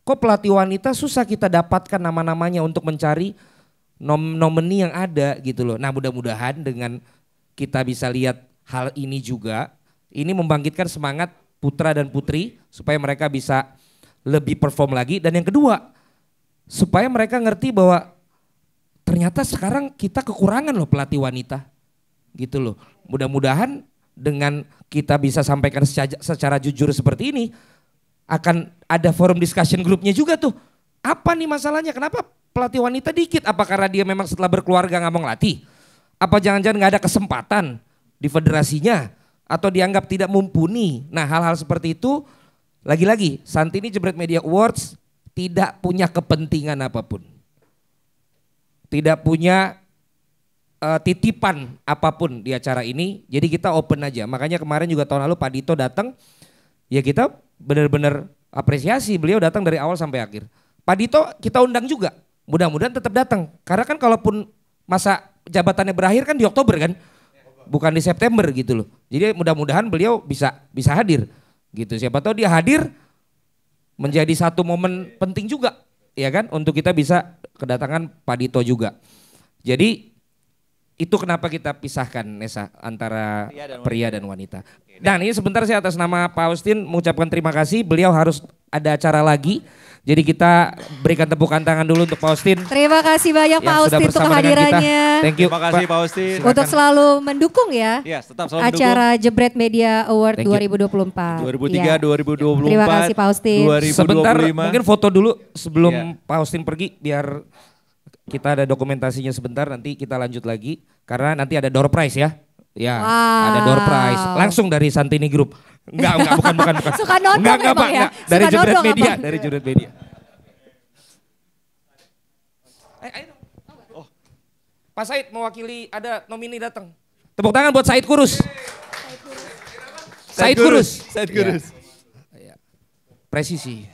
Kok pelatih wanita susah kita dapatkan nama-namanya untuk mencari nomini yang ada gitu loh. Nah mudah-mudahan dengan kita bisa lihat hal ini juga, ini membangkitkan semangat putra dan putri supaya mereka bisa lebih perform lagi. Dan yang kedua, supaya mereka ngerti bahwa ternyata sekarang kita kekurangan loh pelatih wanita gitu loh. Mudah-mudahan dengan kita bisa sampaikan secara jujur seperti ini akan ada forum discussion grupnya juga tuh. Apa nih masalahnya, kenapa pelatih wanita dikit? Apa karena dia memang setelah berkeluarga nggak mau ngelatih? Apa jangan-jangan nggak ada kesempatan di federasinya? Atau dianggap tidak mumpuni? Nah hal-hal seperti itu lagi-lagi Santini Jebret Media Awards tidak punya kepentingan apapun. Tidak punya titipan apapun di acara ini. Jadi kita open aja. Makanya kemarin juga tahun lalu Pak Dito datang, ya kita benar-benar apresiasi beliau datang dari awal sampai akhir. Pak Dito kita undang juga. Mudah-mudahan tetap datang. Karena kan kalaupun masa jabatannya berakhir kan di Oktober kan, bukan di September gitu loh. Jadi mudah-mudahan beliau bisa hadir gitu. Siapa tahu dia hadir menjadi satu momen penting juga, ya kan, untuk kita bisa kedatangan Pak Dito juga. Jadi itu kenapa kita pisahkan, Nesa, antara pria dan wanita. Dan ini sebentar saya atas nama Pak Austin mengucapkan terima kasih. Beliau harus ada acara lagi. Jadi kita berikan tepukan tangan dulu untuk Pak Austin. Terima kasih banyak Pak Austin untuk kehadirannya. Thank you. Terima kasih Pak Austin. Untuk selalu mendukung ya, tetap selalu acara Jebret Media Award 2024. 2003, 2024. Terima kasih Pak Austin. 2025. Sebentar mungkin foto dulu sebelum Pak Austin pergi biar kita ada dokumentasinya sebentar, nanti kita lanjut lagi karena nanti ada door prize ya. Ya, ada door prize langsung dari Santini Group. Enggak, bukan. Suka nodong emang ya? Dari Suka Jebret nodong Media, apa? dari Jebret Media. Pak Said mewakili, ada nomini datang. Tepuk tangan buat Said Kurus. Said Kurus. Said Kurus. Ya. Presisi.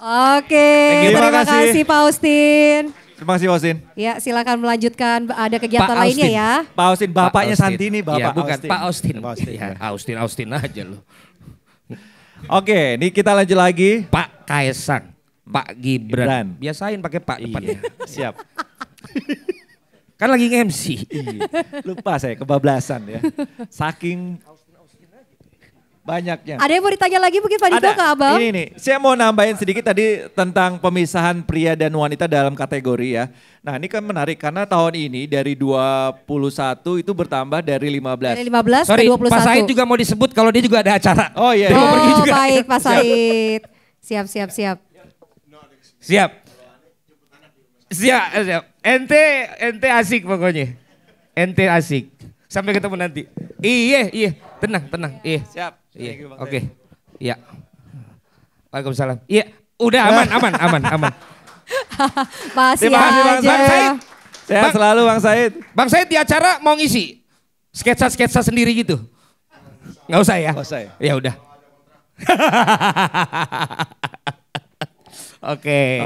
Oke, terima kasih Pak Austin. Terima kasih Pak Austin. Ya, silakan melanjutkan, ada kegiatan lainnya ya. Pak Austin, bapaknya Santini, Bapak Ya, bukan Austin. Pak Austin. Pak Austin. Ya, Austin aja loh. Oke, ini kita lanjut lagi. Pak Kaisang, Pak Gibran. Biasain pakai Pak depannya. Siap. Kan lagi nge-MC. Lupa saya, kebablasan ya. Saking banyaknya. Ada yang mau ditanya lagi mungkin Pak Dito ke Abang? Ini nih, saya mau nambahin sedikit tadi tentang pemisahan pria dan wanita dalam kategori ya. Nah ini kan menarik karena tahun ini dari 21 itu bertambah dari 15. Dari 15 Sorry, ke 21. Pak Said juga mau disebut kalau dia juga ada acara. Oh iya. Dia mau pergi juga. Baik Pak Said. Siap. Ente asik pokoknya. Ente asik. Sampai ketemu nanti. Iya. Tenang. Iya. Siap. Iya. Oke. Iya. Waalaikumsalam. Iya. Udah aman. Masih Terima kasih Bang aja. Said. Sehat selalu Bang Said. Bang Said di acara mau ngisi sketsa sendiri gitu. Nggak usah ya? Nggak usah ya? Ya udah. Oke.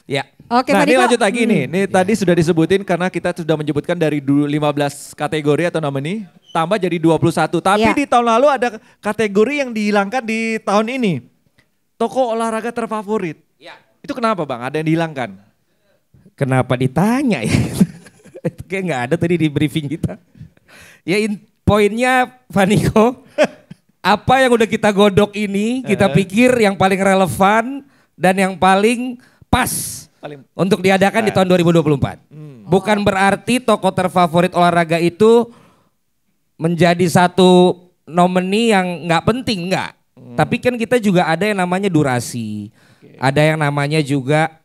Ya. Oke, Nah Pak ini Dito. lanjut lagi nih. Ini tadi sudah disebutin karena kita sudah menyebutkan dari 15 kategori atau nominee tambah jadi 21. Tapi Iya. di tahun lalu ada kategori yang dihilangkan di tahun ini. Toko olahraga terfavorit. Ya. Itu kenapa Bang? Ada yang dihilangkan? Kenapa ditanya ya? Kayak nggak ada tadi di briefing kita. Ya poinnya Vaniko, apa yang udah kita godok ini kita pikir yang paling relevan dan yang paling pas untuk diadakan di tahun 2024. Bukan berarti toko terfavorit olahraga itu menjadi satu nomini yang nggak penting, nggak. Tapi kan kita juga ada yang namanya durasi, ada yang namanya juga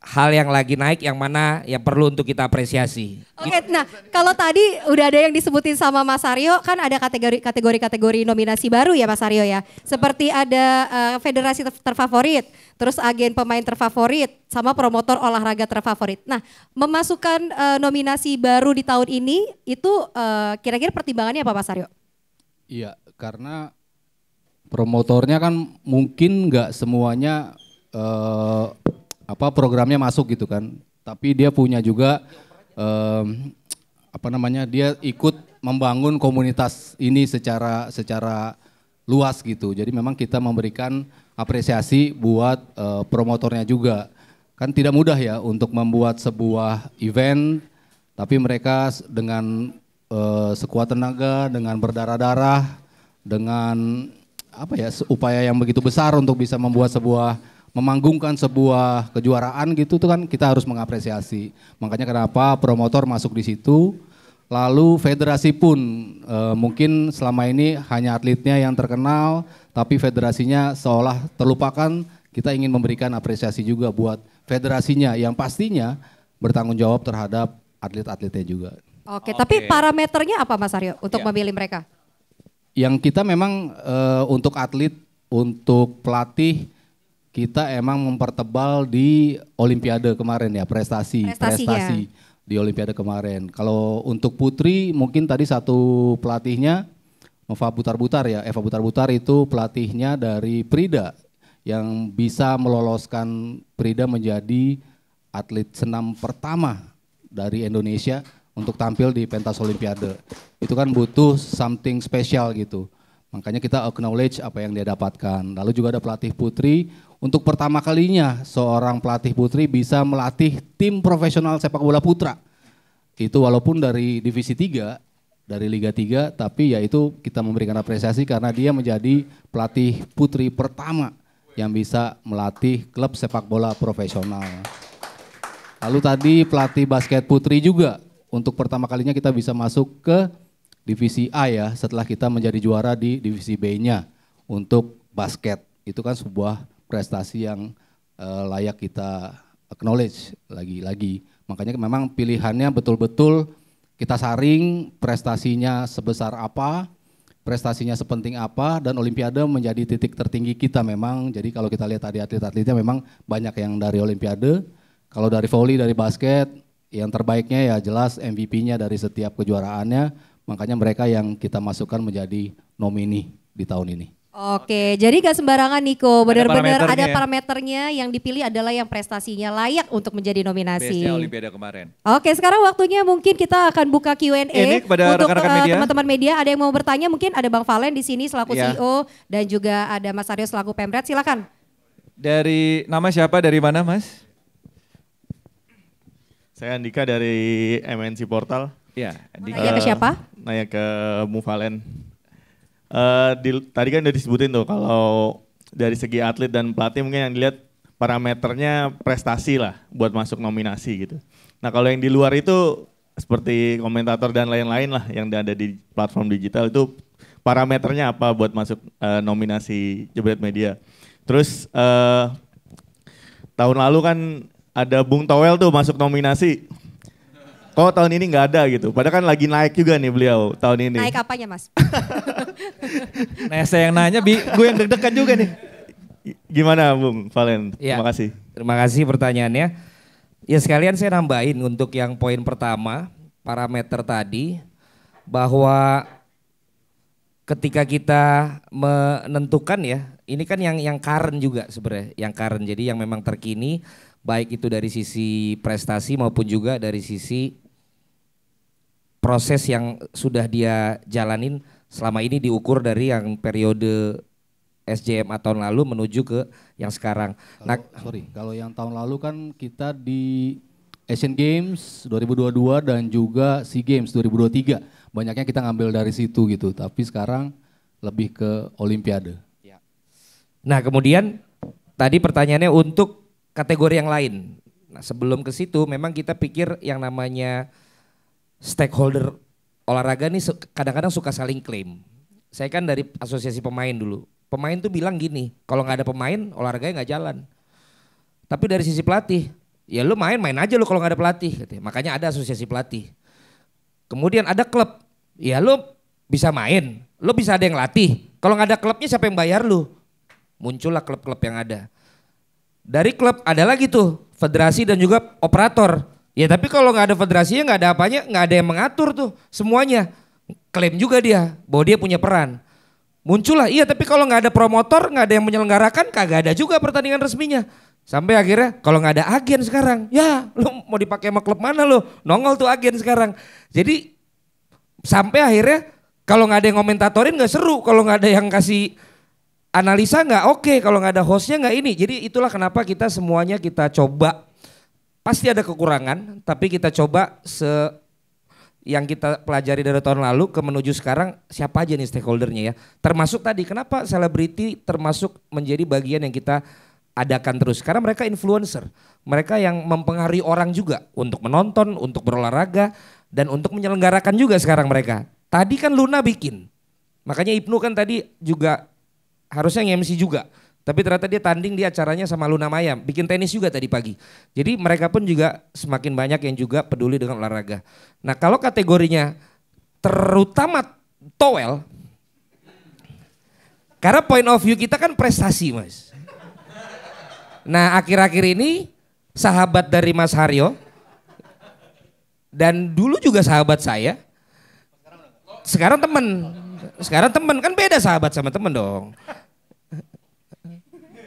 hal yang lagi naik yang mana yang perlu untuk kita apresiasi. Oke, nah kalau tadi udah ada yang disebutin sama Mas Aryo, kan ada kategori nominasi baru ya Mas Aryo ya. Seperti ada federasi terfavorit, terus agen pemain terfavorit, sama promotor olahraga terfavorit. Nah, memasukkan nominasi baru di tahun ini itu kira-kira pertimbangannya apa Mas Aryo? Iya, karena promotornya kan mungkin nggak semuanya programnya masuk gitu kan, tapi dia punya juga dia ikut membangun komunitas ini secara luas gitu. Jadi memang kita memberikan apresiasi buat promotornya juga. Kan tidak mudah ya untuk membuat sebuah event, tapi mereka dengan sekuat tenaga, dengan berdarah-darah, dengan upaya yang begitu besar untuk bisa memanggungkan sebuah kejuaraan gitu tuh kan kita harus mengapresiasi. Makanya kenapa promotor masuk di situ, lalu federasi pun mungkin selama ini hanya atletnya yang terkenal, tapi federasinya seolah terlupakan, kita ingin memberikan apresiasi juga buat federasinya yang pastinya bertanggung jawab terhadap atlet-atletnya juga. Oke, tapi parameternya apa Mas Aryo untuk memilih mereka? Yang kita memang untuk atlet, untuk pelatih, kita emang mempertebal di Olimpiade kemarin ya, prestasi di Olimpiade kemarin. Kalau untuk putri mungkin tadi satu pelatihnya Eva Butar-Butar itu pelatihnya dari Prida yang bisa meloloskan Prida menjadi atlet senam pertama dari Indonesia untuk tampil di pentas Olimpiade. Itu kan butuh something spesial gitu. Makanya kita acknowledge apa yang dia dapatkan. Lalu juga ada pelatih putri, untuk pertama kalinya seorang pelatih putri bisa melatih tim profesional sepak bola putra. Itu walaupun dari divisi 3, dari Liga 3, tapi ya itu kita memberikan apresiasi karena dia menjadi pelatih putri pertama yang bisa melatih klub sepak bola profesional. Lalu tadi pelatih basket putri juga, untuk pertama kalinya kita bisa masuk ke divisi A ya, setelah kita menjadi juara di divisi B-nya untuk basket. Itu kan sebuah prestasi yang layak kita acknowledge lagi-lagi. Makanya memang pilihannya betul-betul kita saring prestasinya sebesar apa, prestasinya sepenting apa, dan Olimpiade menjadi titik tertinggi kita memang. Jadi kalau kita lihat tadi atlet-atletnya memang banyak yang dari Olimpiade. Kalau dari volley, dari basket, yang terbaiknya ya jelas MVP-nya dari setiap kejuaraannya. Makanya mereka yang kita masukkan menjadi nomini di tahun ini. Oke, jadi gak sembarangan Niko, benar-benar ada parameternya, yang dipilih adalah yang prestasinya layak untuk menjadi nominasi. Base-nya Olimpiade kemarin. Oke, sekarang waktunya mungkin kita akan buka Q&A untuk teman-teman media. Ada yang mau bertanya, mungkin ada Bang Valen di sini selaku CEO dan juga ada Mas Aryo selaku Pemret, silakan. Dari nama siapa, dari mana Mas? Saya Andika dari MNC Portal. Iya, nanya ke siapa? Nanya ke Muvalen. Tadi kan udah disebutin tuh kalau dari segi atlet dan pelatih mungkin yang dilihat parameternya prestasi lah buat masuk nominasi gitu. Nah kalau yang di luar itu seperti komentator dan lain-lain lah yang ada di platform digital itu parameternya apa buat masuk nominasi Jebret Media. Terus tahun lalu kan ada Bung Towel tuh masuk nominasi. Kok tahun ini nggak ada gitu? Padahal kan lagi naik juga nih beliau tahun ini. Naik apanya Mas? Nah saya yang nanya, gue yang deg-degan juga nih. Gimana Bung Valen? Ya, terima kasih. Terima kasih pertanyaannya. Ya sekalian saya nambahin untuk yang poin pertama, parameter tadi, bahwa ketika kita menentukan ya, ini kan yang current juga sebenarnya, yang current, jadi yang memang terkini, baik itu dari sisi prestasi maupun juga dari sisi proses yang sudah dia jalanin selama ini diukur dari yang periode SJMA tahun lalu menuju ke yang sekarang. Kalau yang tahun lalu kan kita di Asian Games 2022 dan juga SEA Games 2023. Banyaknya kita ngambil dari situ gitu, tapi sekarang lebih ke Olimpiade. Nah kemudian tadi pertanyaannya untuk kategori yang lain. Nah sebelum ke situ memang kita pikir yang namanya stakeholder olahraga nih kadang-kadang suka saling klaim. Saya kan dari asosiasi pemain dulu. Pemain tuh bilang gini, kalau nggak ada pemain olahraganya nggak jalan. Tapi dari sisi pelatih, ya lu main aja lu kalau nggak ada pelatih. Makanya ada asosiasi pelatih. Kemudian ada klub, ya lu bisa main, lu bisa ada yang latih. Kalau nggak ada klubnya siapa yang bayar lu? Muncullah klub-klub yang ada. Dari klub ada lagi tuh federasi dan juga operator. Ya tapi kalau nggak ada federasinya nggak ada apanya, nggak ada yang mengatur tuh semuanya. Klaim juga dia bahwa dia punya peran. Muncullah, iya tapi kalau nggak ada promotor, nggak ada yang menyelenggarakan, kagak ada juga pertandingan resminya. Sampai akhirnya kalau nggak ada agen sekarang, ya lu mau dipakai sama klub mana lu? Nongol tuh agen sekarang. Jadi sampai akhirnya kalau nggak ada yang komentatorin nggak seru, kalau nggak ada yang kasih analisa nggak oke, kalau nggak ada hostnya nggak ini. Jadi itulah kenapa kita semuanya kita coba. Pasti ada kekurangan, tapi kita coba yang kita pelajari dari tahun lalu ke menuju sekarang siapa aja nih stakeholdernya ya. Termasuk tadi kenapa selebriti termasuk menjadi bagian yang kita adakan terus. Karena mereka influencer, mereka yang mempengaruhi orang juga untuk menonton, untuk berolahraga dan untuk menyelenggarakan juga sekarang mereka. Tadi kan Luna bikin, makanya Ibnu kan tadi juga harusnya nge-MC juga. Tapi ternyata dia tanding di acaranya sama Luna Maya, bikin tenis juga tadi pagi. Jadi mereka pun juga semakin banyak yang juga peduli dengan olahraga. Nah kalau kategorinya terutama towel, karena point of view kita kan prestasi mas. Nah akhir-akhir ini sahabat dari Mas Haryo, dan dulu juga sahabat saya, sekarang temen kan beda sahabat sama temen dong.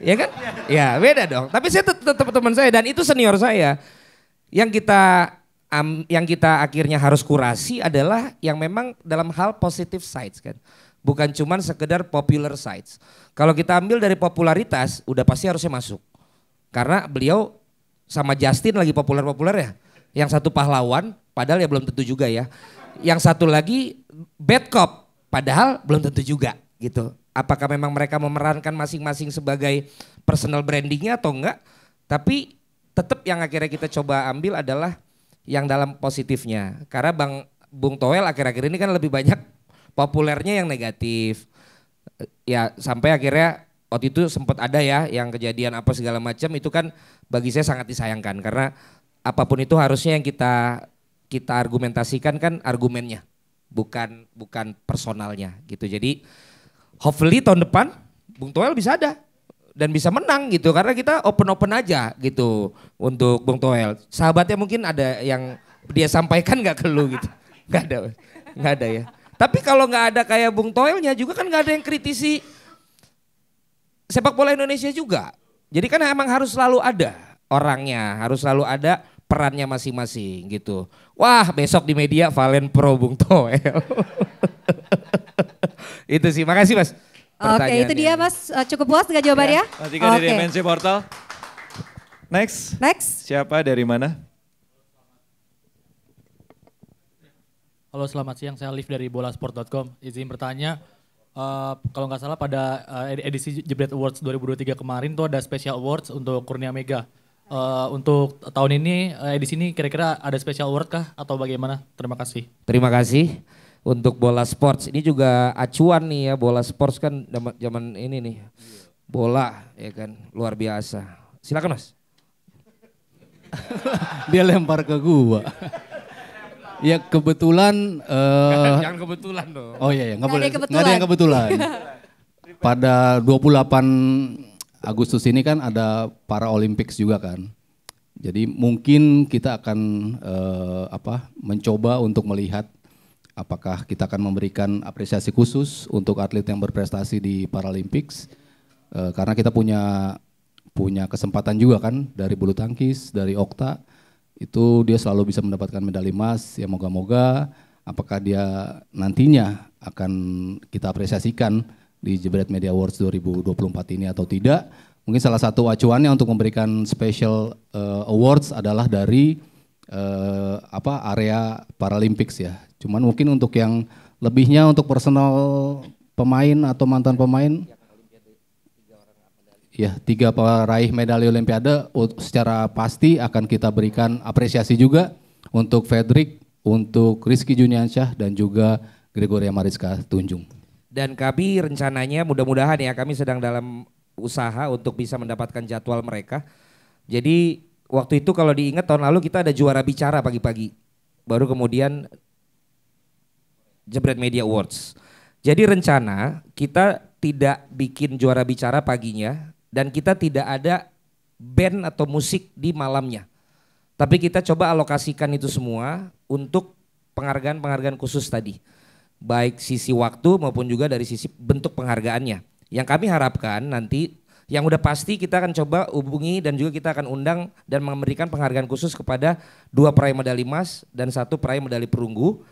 Ya kan? Ya beda dong. Tapi saya tetap teman saya dan itu senior saya. Yang kita akhirnya harus kurasi adalah yang memang dalam hal positive sides kan. Bukan cuman sekedar popular sides. Kalau kita ambil dari popularitas udah pasti harusnya masuk. Karena beliau sama Justin lagi populer-populer ya. Yang satu pahlawan padahal ya belum tentu juga ya. Yang satu lagi bad cop padahal belum tentu juga gitu. Apakah memang mereka memerankan masing-masing sebagai personal brandingnya atau enggak. Tapi tetap yang akhirnya kita coba ambil adalah yang dalam positifnya. Karena Bung Toel akhir-akhir ini kan lebih banyak populernya yang negatif. Ya sampai akhirnya waktu itu sempat ada ya yang kejadian apa segala macam itu kan bagi saya sangat disayangkan. Karena apapun itu harusnya yang kita argumentasikan kan argumennya. Bukan personalnya gitu. Jadi hopefully tahun depan Bung Toel bisa ada dan bisa menang gitu karena kita open aja gitu untuk Bung Toel. Sahabatnya mungkin ada yang dia sampaikan nggak ke lu gitu, nggak ada ya. Tapi kalau nggak ada kayak Bung Toelnya juga kan nggak ada yang kritisi sepak bola Indonesia juga. Jadi kan emang harus selalu ada orangnya, harus selalu ada perannya masing-masing gitu. Wah besok di media Valen Pro Bung Toel. Itu sih, makasih Mas. Oke, itu dia Mas, cukup puas dengan jawabannya? Tiga dari MNC Portal. Next. Siapa dari mana? Halo selamat siang, saya Liv dari bolasport.com. Izin bertanya, kalau nggak salah pada edisi Jebret Awards 2023 kemarin tuh ada special awards untuk Kurnia Mega. Untuk tahun ini, edisi ini kira-kira ada special award kah atau bagaimana? Terima kasih. Terima kasih. Untuk bola sports ini juga acuan nih ya, bola sports kan zaman ini nih. Bola ya kan luar biasa. Silakan Mas. Dia lempar ke gua. Ya kebetulan jangan kebetulan dong. Oh iya ya, nggak boleh. Nggak ada yang kebetulan. Pada 28 Agustus ini kan ada Para Olympics juga kan. Jadi mungkin kita akan mencoba untuk melihat apakah kita akan memberikan apresiasi khusus untuk atlet yang berprestasi di Paralympics. Karena kita punya kesempatan juga kan dari bulu tangkis, dari Okta. Itu dia selalu bisa mendapatkan medali emas. Ya moga-moga apakah dia nantinya akan kita apresiasikan di Jebret Media Awards 2024 ini atau tidak. Mungkin salah satu acuannya untuk memberikan special awards adalah dari area Paralympics ya. Cuman mungkin untuk yang lebihnya untuk personal pemain atau mantan pemain, ya 3 peraih medali Olimpiade secara pasti akan kita berikan apresiasi juga untuk Fredrik, untuk Rizky Juniansyah dan juga Gregoria Mariska Tunjung. Dan kami rencananya mudah-mudahan ya kami sedang dalam usaha untuk bisa mendapatkan jadwal mereka. Jadi waktu itu kalau diingat tahun lalu kita ada juara bicara pagi-pagi. Baru kemudian Jebret Media Awards. Jadi rencana kita tidak bikin juara bicara paginya dan kita tidak ada band atau musik di malamnya. Tapi kita coba alokasikan itu semua untuk penghargaan-penghargaan khusus tadi. Baik sisi waktu maupun juga dari sisi bentuk penghargaannya. Yang kami harapkan nanti yang udah pasti kita akan coba hubungi dan juga kita akan undang dan memberikan penghargaan khusus kepada 2 peraih medali emas dan 1 peraih medali perunggu.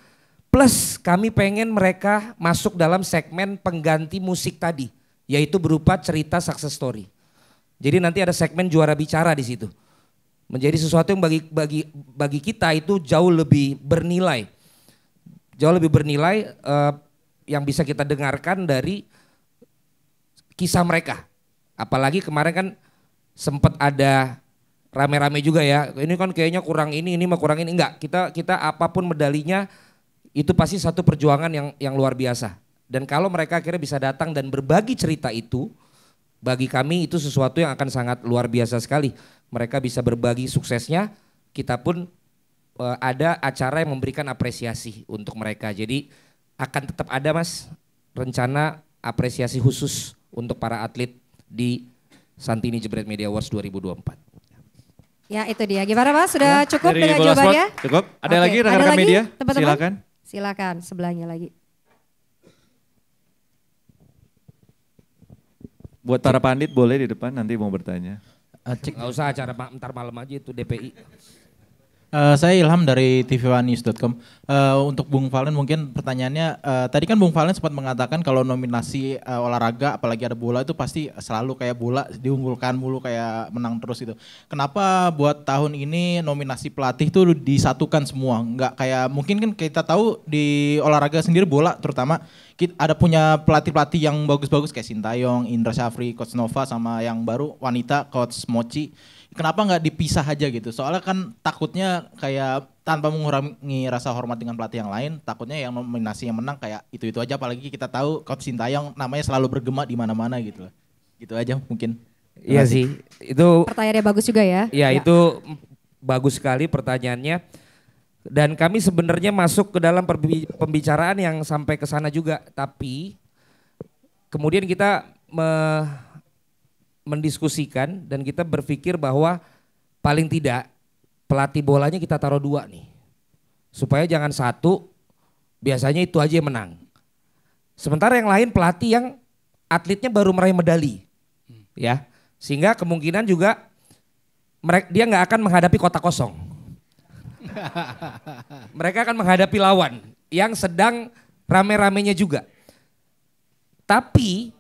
Plus kami pengen mereka masuk dalam segmen pengganti musik tadi, yaitu berupa cerita success story. Jadi nanti ada segmen juara bicara di situ. Menjadi sesuatu yang bagi kita itu jauh lebih bernilai. Jauh lebih bernilai yang bisa kita dengarkan dari kisah mereka. Apalagi kemarin kan sempat ada rame-rame juga ya. Ini kan kayaknya kurang ini mah kurang ini. Enggak, kita apapun medalinya itu pasti satu perjuangan yang luar biasa. Dan kalau mereka akhirnya bisa datang dan berbagi cerita itu Bagi kami itu sesuatu yang akan sangat luar biasa sekali. Mereka bisa berbagi suksesnya, kita pun ada acara yang memberikan apresiasi untuk mereka. Jadi akan tetap ada Mas rencana apresiasi khusus untuk para atlet di Santini Jebret Media Awards 2024. Ya itu dia. Gimana Mas? Sudah cukup dengan jawabannya? Cukup. Ada lagi rekan-rekan media? Teman-teman? Silakan. Silakan sebelahnya lagi. Buat para pandit boleh di depan nanti mau bertanya. Nggak usah acara ntar malam aja itu DPI. Saya Ilham dari tvOneNews.com. Untuk Bung Valen mungkin pertanyaannya, tadi kan Bung Valen sempat mengatakan kalau nominasi olahraga apalagi ada bola itu pasti selalu kayak bola diunggulkan mulu kayak menang terus itu. Kenapa buat tahun ini nominasi pelatih itu disatukan semua? Nggak kayak mungkin kan kita tahu di olahraga sendiri bola terutama ada punya pelatih-pelatih yang bagus-bagus kayak Sintayong, Indra Syafri, Coach Nova sama yang baru wanita Coach Mochi. Kenapa nggak dipisah aja gitu? Soalnya kan takutnya kayak tanpa mengurangi rasa hormat dengan pelatih yang lain, takutnya yang nominasi yang menang kayak itu-itu aja. Apalagi kita tahu Coach Sintayong namanya selalu bergema di mana-mana gitu loh. Gitu aja mungkin. Iya sih, itu pertanyaannya bagus juga ya. Iya itu bagus sekali pertanyaannya. Dan kami sebenarnya masuk ke dalam pembicaraan yang sampai ke sana juga. Tapi kemudian kita mendiskusikan dan kita berpikir bahwa paling tidak pelatih bolanya kita taruh 2 nih. Supaya jangan satu, biasanya itu aja yang menang. Sementara yang lain pelatih yang atletnya baru meraih medali. Ya, sehingga kemungkinan juga dia nggak akan menghadapi kotak kosong. Mereka akan menghadapi lawan yang sedang rame-ramenya juga. Tapi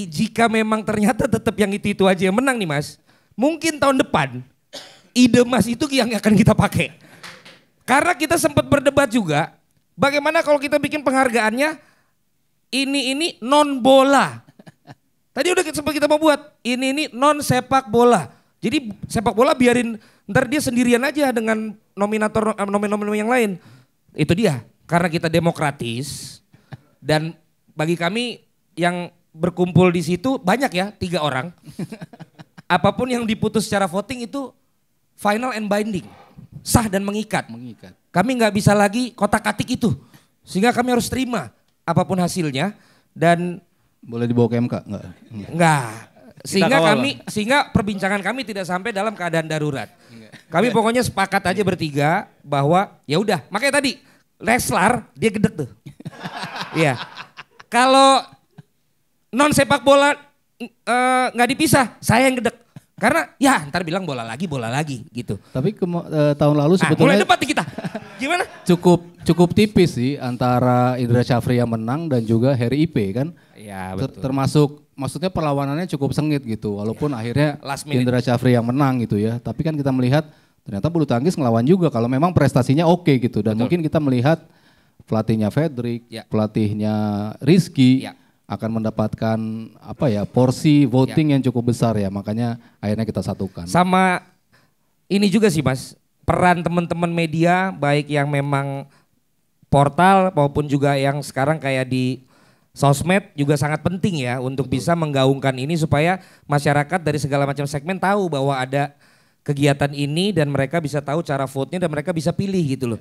jika memang ternyata tetap yang itu aja yang menang nih Mas, mungkin tahun depan ide Mas itu yang akan kita pakai. Karena kita sempat berdebat juga, bagaimana kalau kita bikin penghargaannya ini non bola. Tadi udah sempat kita mau buat ini non sepak bola. Jadi sepak bola biarin ntar dia sendirian aja dengan nominator nomin-nomin yang lain. Itu dia, karena kita demokratis dan bagi kami yang berkumpul di situ banyak ya 3 orang. Apapun yang diputus secara voting itu final and binding, sah dan mengikat. Kami nggak bisa lagi kotak-atik itu, sehingga kami harus terima apapun hasilnya dan boleh dibawa ke MK nggak? Nggak. Sehingga perbincangan kami tidak sampai dalam keadaan darurat. Kami pokoknya sepakat aja bertiga bahwa ya udah. Makanya tadi Leslar dia gedek tuh. Iya. Kalau non sepak bola nggak dipisah, saya yang gedek. Karena ya ntar bilang bola lagi gitu. Tapi tahun lalu sebetulnya mulai debat kita. Gimana? Cukup tipis sih antara Indra Syafri yang menang dan juga Harry Ipe kan. Iya betul. Termasuk maksudnya perlawanannya cukup sengit gitu. Walaupun akhirnya Indra Syafri yang menang gitu ya. Tapi kan kita melihat ternyata bulu tangkis ngelawan juga kalau memang prestasinya oke gitu. Dan mungkin kita melihat pelatihnya Fredrik, pelatihnya Rizky akan mendapatkan porsi voting yang cukup besar ya, makanya akhirnya kita satukan. Sama ini juga sih Mas, peran teman-teman media baik yang memang portal maupun juga yang sekarang kayak di sosmed juga sangat penting ya untuk bisa menggaungkan ini supaya masyarakat dari segala macam segmen tahu bahwa ada kegiatan ini dan mereka bisa tahu cara vote-nya dan mereka bisa pilih gitu loh.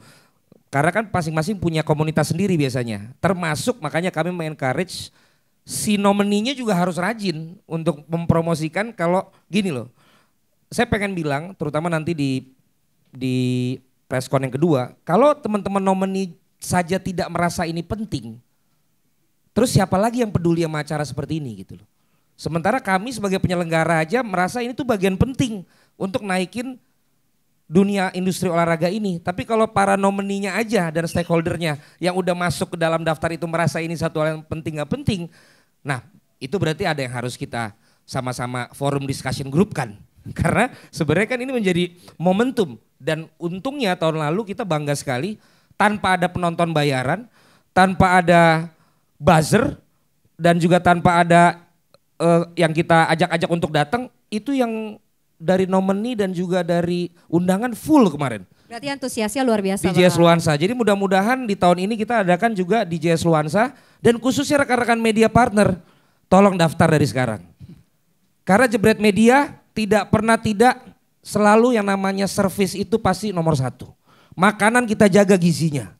Karena kan masing-masing punya komunitas sendiri biasanya, termasuk makanya kami mengencourage si nomininya juga harus rajin untuk mempromosikan kalau gini loh. Saya pengen bilang terutama nanti di preskon yang kedua, kalau teman-teman nomini saja tidak merasa ini penting, terus siapa lagi yang peduli sama acara seperti ini gitu loh. Sementara kami sebagai penyelenggara aja merasa ini tuh bagian penting untuk naikin dunia industri olahraga ini. Tapi kalau para nomininya aja dan stakeholdernya yang udah masuk ke dalam daftar itu merasa ini satu hal yang penting gak penting, nah itu berarti ada yang harus kita sama-sama forum discussion group kan. Karena sebenarnya kan ini menjadi momentum dan untungnya tahun lalu kita bangga sekali tanpa ada penonton bayaran, tanpa ada buzzer dan juga tanpa ada yang kita ajak-ajak untuk datang, itu yang dari nomini dan juga dari undangan full kemarin. Berarti antusiasnya luar biasa. Di JS Luansa. Jadi mudah-mudahan di tahun ini kita adakan juga di JS Luansa dan khususnya rekan-rekan media partner. tolong daftar dari sekarang. Karena Jebret Media tidak pernah tidak, selalu yang namanya servis itu pasti nomor 1. Makanan kita jaga gizinya.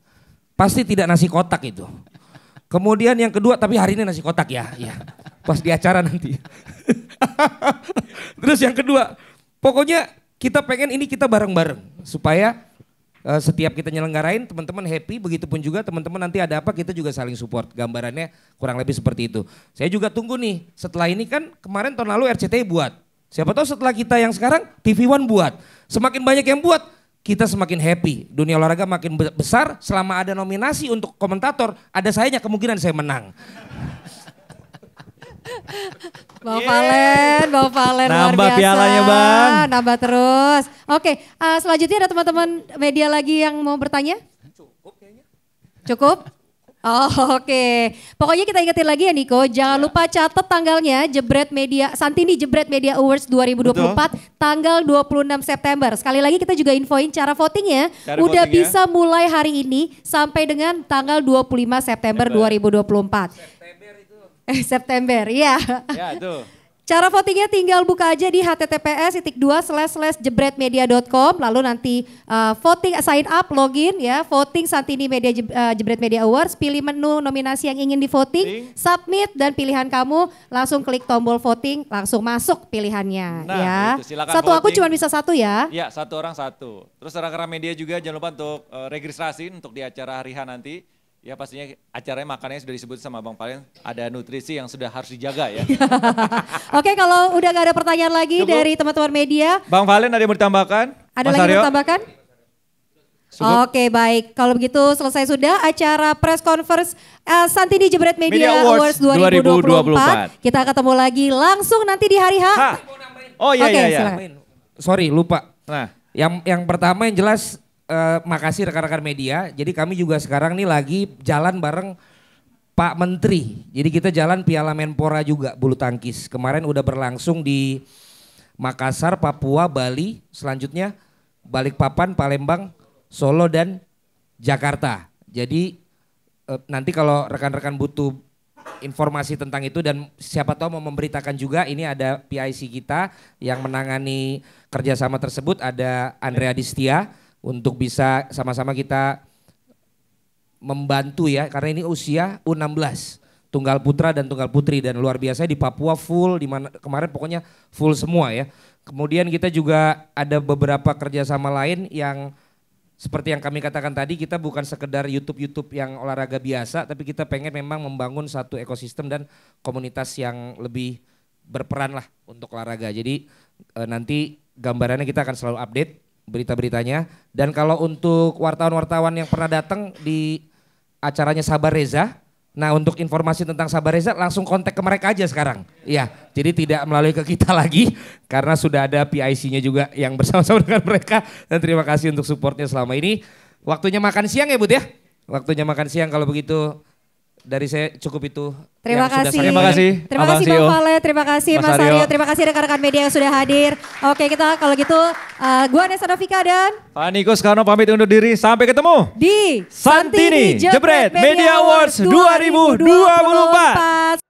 Pasti tidak nasi kotak itu. Kemudian yang kedua, tapi hari ini nasi kotak ya. Pas di acara nanti. Terus yang kedua, pokoknya kita pengen ini kita bareng-bareng. Supaya setiap kita nyelenggarain teman-teman happy, begitupun juga teman-teman nanti ada apa kita juga saling support. Gambarannya kurang lebih seperti itu. Saya juga tunggu nih, setelah ini kan kemarin tahun lalu RCTI buat. Siapa tahu setelah kita yang sekarang TV One buat. Semakin banyak yang buat, kita semakin happy. Dunia olahraga makin besar, selama ada nominasi untuk komentator, ada sayanya kemungkinan saya menang. Bang Valen luar Nambah biasa. pialanya, Bang. Nambah terus. Oke, selanjutnya ada teman-teman media lagi yang mau bertanya? Cukup? Oh, oke. Pokoknya kita ingetin lagi ya Niko, jangan lupa catat tanggalnya Jebret Media, Santini Jebret Media Awards 2024 tanggal 26 September. Sekali lagi kita juga infoin cara votingnya. Udah bisa mulai hari ini sampai dengan tanggal 25 September 2024. September, iya. Ya, itu. Cara votingnya tinggal buka aja di https://jebretmedia.com, lalu nanti voting, sign up, login ya, voting Santini Media Jebret Media Awards, pilih menu nominasi yang ingin di voting, submit dan pilihan kamu, langsung klik tombol voting, langsung masuk pilihannya ya. Itu, silakan satu voting. aku cuma bisa 1 ya. Iya, 1 orang 1. Terus rekan-rekan media juga jangan lupa untuk registrasi untuk di acara hari H nanti. Ya pastinya acaranya makannya sudah disebut sama Bang Valen, ada nutrisi yang sudah harus dijaga ya. Oke, kalau udah gak ada pertanyaan lagi dari teman-teman media. Bang Valen ada yang mau ditambahkan? Ada lagi yang mau ditambahkan? Oke, baik. Kalau begitu selesai sudah acara press conference Santini Jebret Media Awards 2024. Kita ketemu lagi langsung nanti di hari H. Oh iya, Oke, iya. silakan. Sorry lupa. Nah, yang pertama yang jelas makasih rekan-rekan media. Jadi kami juga sekarang nih lagi jalan bareng Pak Menteri. Jadi kita jalan Piala Menpora juga bulu tangkis. Kemarin udah berlangsung di Makassar, Papua, Bali. Selanjutnya Balikpapan, Palembang, Solo dan Jakarta. Jadi nanti kalau rekan-rekan butuh informasi tentang itu dan siapa tahu mau memberitakan juga, ini ada PIC kita yang menangani kerjasama tersebut, ada Andrea Distia. Untuk bisa sama-sama kita membantu ya, karena ini usia U16, tunggal putra dan tunggal putri, dan luar biasa di Papua full, di mana kemarin pokoknya full semua ya. Kemudian kita juga ada beberapa kerjasama lain yang seperti yang kami katakan tadi, kita bukan sekedar YouTube yang olahraga biasa, tapi kita pengen memang membangun satu ekosistem dan komunitas yang lebih berperan lah untuk olahraga. Jadi nanti gambarannya kita akan selalu update berita-beritanya. Dan kalau untuk wartawan-wartawan yang pernah datang di acaranya Sabar Reza, nah untuk informasi tentang Sabar Reza langsung kontak ke mereka aja sekarang. Iya, jadi tidak melalui ke kita lagi karena sudah ada PIC-nya juga yang bersama-sama dengan mereka. Dan terima kasih untuk supportnya selama ini. Waktunya makan siang ya Bud ya? Waktunya makan siang, kalau begitu dari saya cukup itu. Terima kasih. Terima kasih. Terima kasih Bang Valen, terima kasih Mas Aryo, terima kasih rekan-rekan media yang sudah hadir. Oke, kita kalau gitu gua Nesa Novika dan Pak Niko Soekarno pamit undur diri, sampai ketemu di Santini Jebret Media Awards 2024.